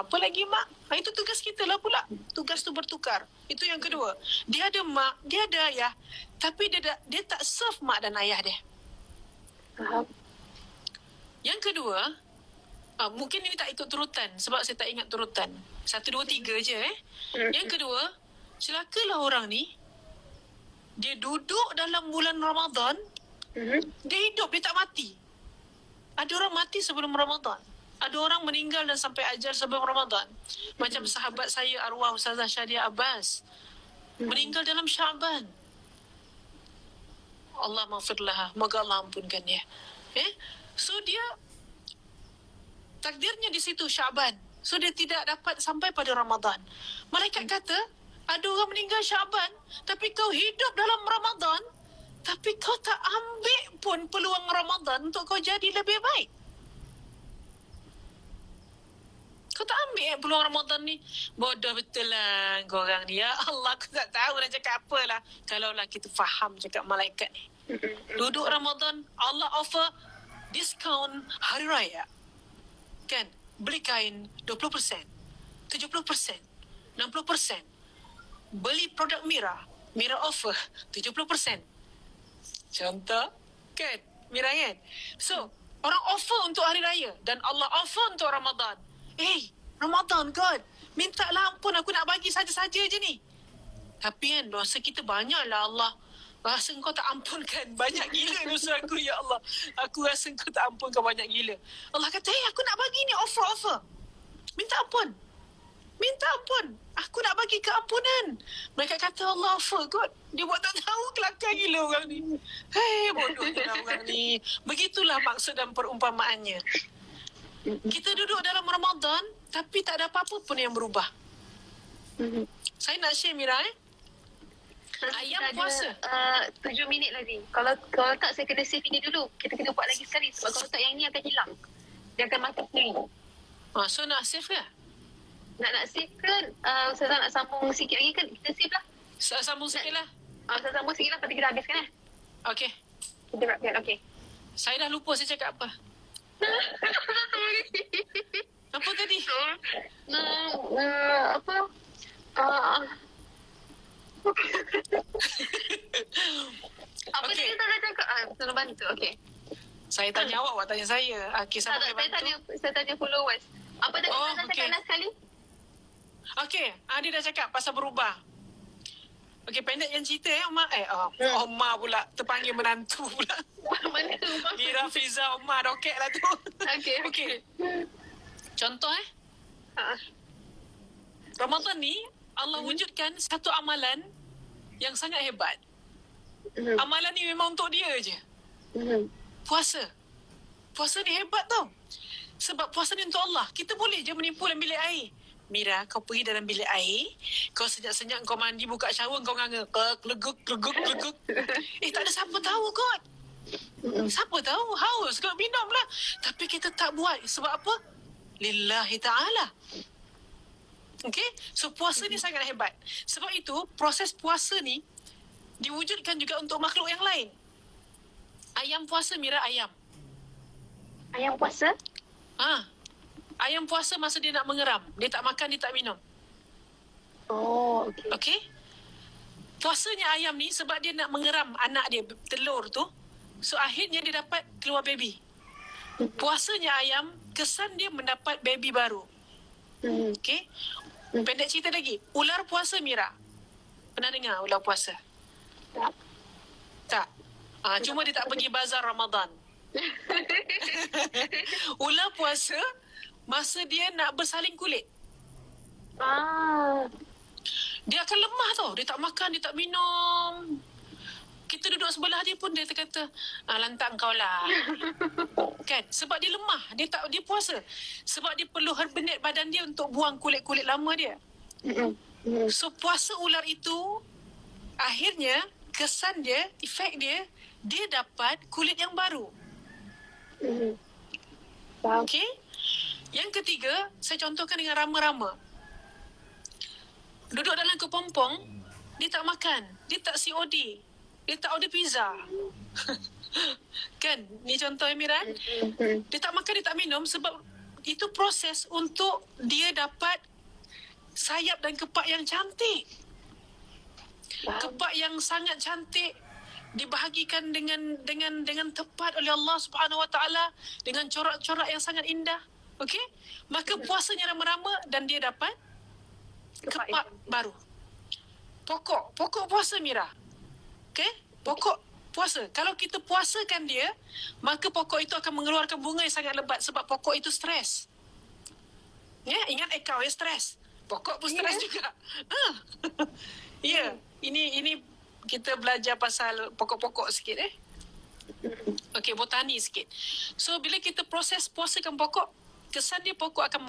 Apa lagi, mak? Itu tugas kita lah pula. Tugas tu bertukar. Itu yang kedua. Dia ada mak, dia ada ayah. Tapi dia tak serve mak dan ayah dia. Yang kedua, mungkin ini tak ikut turutan sebab saya tak ingat turutan. 1, 2, 3 je. Yang kedua, celakalah orang ni, dia duduk dalam bulan Ramadan, dia hidup, dia tak mati. Ada orang mati sebelum Ramadan. Ada orang meninggal dan sampai ajal sebelum Ramadan. Macam sahabat saya, arwah Ustazah Syadia Abbas, meninggal dalam Syaban. Allah maghfirlah, moga Allah ampunkan dia. So dia takdirnya di situ Syaban. So dia tidak dapat sampai pada Ramadan. Malaikat kata, ada orang meninggal Syaban, tapi kau hidup dalam Ramadan, tapi kau tak ambil pun peluang Ramadan untuk kau jadi lebih baik. Kau tak ambil peluang Ramadan ni. Bodoh betul lah korang ni. Ya Allah, aku tak tahu nak cakap apalah. Kalaulah kita faham cakap malaikat ni. Duduk Ramadan, Allah offer diskaun hari raya. Kan? Beli kain 20%, 70%, 60%. Beli produk Mira offer 70%. Contoh, kan? Mira kan? So, orang offer untuk hari raya dan Allah offer untuk Ramadan. Ramadan God, mintalah ampun, aku nak bagi saja-saja je ni. Tapi kan dosa kita banyaklah Allah. Rasa engkau tak ampunkan banyak gila dosa aku, ya Allah. Aku rasa engkau tak ampunkan banyak gila. Allah kata, aku nak bagi ni offer. Minta ampun. Minta ampun. Aku nak bagi keampunan. Mereka kata Allah offer God. Dia buat tak tahu, kelakar gila orang ni. Bodohnya orang ni. Begitulah maksud dan perumpamaannya. Kita duduk dalam Ramadan, tapi tak ada apa-apa pun yang berubah. Saya nak share Mira. Ayam puasa. 7 minit lagi. Kalau tak, saya kena save ini dulu. Kita kena buat lagi sekali. Sebab kalau tak, yang ni akan hilang. Dia akan mati sendiri. So nak save ke? Nak save ke? Saya nak sambung sikit lagi kan? Kita save lah. Sambung sikit lah. Saya sambung sikit lah. Lepas kita habiskan Okay. Kita wrapkan. Okay. Saya dah lupa saya cakap apa. Apa tadi? Apa? Apa okay. tadi tak cakap? Tolong bantu. Okay. Saya tanya awak tanya saya. Okay, siapa boleh bantu? Saya tanya followers. Apa tadi saya cakap last sekali? Okay, dia dah cakap pasal berubah. Okay, pendek yang cerita Omar pula terpanggil menantu pula. Mana Omar? Mira Fiza Omar roket lah tu. Okay. Contoh Ramadan ni Allah wujudkan satu amalan yang sangat hebat. Amalan ni memang untuk dia je. Puasa. Puasa ni hebat tau. Sebab puasa ni untuk Allah. Kita boleh je menipu dalam bilik air. Mira, kau pergi dalam bilik air, kau senyap-senyap, kau mandi, buka shower, kau nganga. Leguk. Tak ada siapa tahu kot. Siapa tahu haus kalau minum lah. Tapi kita tak buat. Sebab apa? Lillahi ta'ala. Okay? So puasa ni sangat hebat. Sebab itu proses puasa ni diwujudkan juga untuk makhluk yang lain. Ayam puasa, Mira, ayam. Ayam puasa? Ayam puasa masa dia nak mengeram. Dia tak makan, dia tak minum. Oh, okey. Okay? Puasanya ayam ni sebab dia nak mengeram anak dia, telur tu. So akhirnya dia dapat keluar baby. Puasanya ayam, kesan dia mendapat baby baru. Okay? Pendek cerita lagi. Ular puasa, Mira. Pernah dengar ular puasa? Tak. Tak. Cuma dia tak pergi bazar Ramadan. Ular puasa masa dia nak bersalin kulit. Dia akan lemah tau. Dia tak makan, dia tak minum. Kita duduk sebelah dia pun dia kata, lantak kau lah. Kan? Sebab dia lemah. Dia puasa. Sebab dia perlu hibernate badan dia untuk buang kulit-kulit lama dia. So puasa ular itu akhirnya kesan dia, efek dia, dia dapat kulit yang baru. Okey? Yang ketiga, saya contohkan dengan rama-rama. Duduk dalam kepompong, dia tak makan, dia tak COD, dia tak order pizza. Kan? Ni contoh Emiran. Dia tak makan, dia tak minum sebab itu proses untuk dia dapat sayap dan kepak yang cantik. Kepak yang sangat cantik dibahagikan dengan tepat oleh Allah Subhanahu Wa Taala dengan corak-corak yang sangat indah. Okey? Maka puasanya rama-rama dan dia dapat kepak baru. Pokok puasa, Mira. Okey? Pokok puasa. Kalau kita puasakan dia, maka pokok itu akan mengeluarkan bunga yang sangat lebat sebab pokok itu stres. Ya, ingat ekau ya stres. Pokok pun stres juga. Ya, ini kita belajar pasal pokok-pokok sikit Okey, botani sikit. So bila kita proses puasakan pokok, kesan dia pokok akan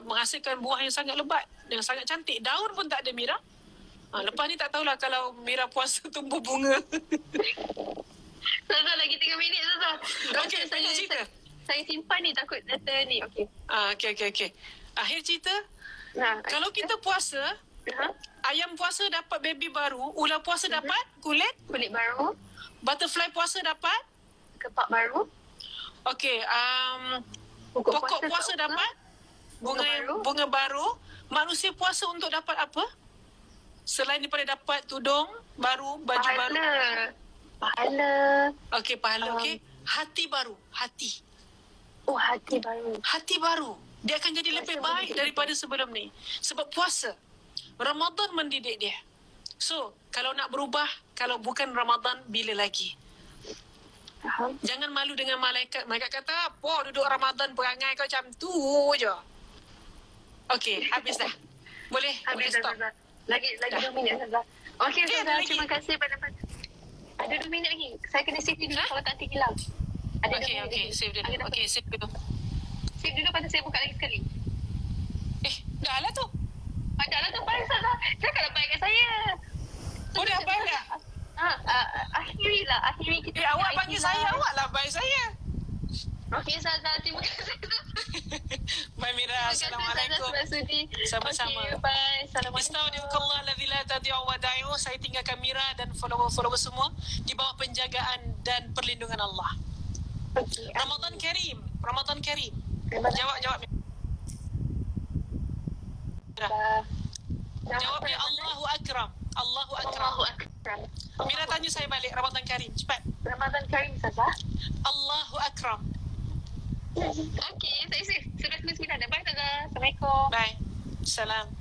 menghasilkan buah yang sangat lebat, yang sangat cantik. Daun pun tak ada, Mira. Lepas ni tak tahulah kalau Mira puasa tumbuh bunga. Zaza lagi 3 minit, Zaza. Okey, saya cerita. Saya simpan ni takut data ni. Okey. Okey. Akhir cerita. Kalau kita puasa, ayam puasa dapat baby baru, ular puasa dapat kulit baru, butterfly puasa dapat kepak baru. Okey, pokok puasa dapat bunga baru. Manusia puasa untuk dapat apa? Selain daripada dapat tudung baru, baju baru. Pahala. Okey, pahala. Okey. Hati baru. Hati. Oh, hati baru. Hati baru. Dia akan jadi lebih baik daripada sebelum ni. Sebab puasa. Ramadan mendidik dia. So, kalau nak berubah, kalau bukan Ramadan, bila lagi? Jangan malu dengan malaikat. Malaikat kata, duduk Ramadan perangai kau macam tu je. Okey, habis dah. Boleh stop. Lagi 2 minit, Zaza. Okey, Zaza, terima kasih pada-pada. Ada 2 minit lagi. Saya kena save dulu kalau tak hilang. Ada 2 minit lagi. Save dulu. Okey, save dulu. Save dulu, lepas tu saya buka lagi sekali. Dah lah tu. Dah lah tu, baik, Zaza. Jangan nak baik kat saya. Dah baik dah. Akhiri kita. Awak panggil saya, awak lah baik saya. Okey, Zaza, terima kasih. Bye, Mira. Assalamualaikum. Sama-sama. Okay, bye. Assalamualaikum. Istaudiukallah alladzi la tadi'u wadai'u. Saya tinggalkan Mira dan follower-follower semua di bawah penjagaan dan perlindungan Allah. Okay. Ramadan Karim. Jawab. Jawab dia Allahu Akram. Mira tanya saya balik, Ramadan Karim. Cepat. Ramadan Karim, Zaza. Allahu Akram. Okey, saya sudah 9. Bye, Zaza. Assalamualaikum. Bye. Salam.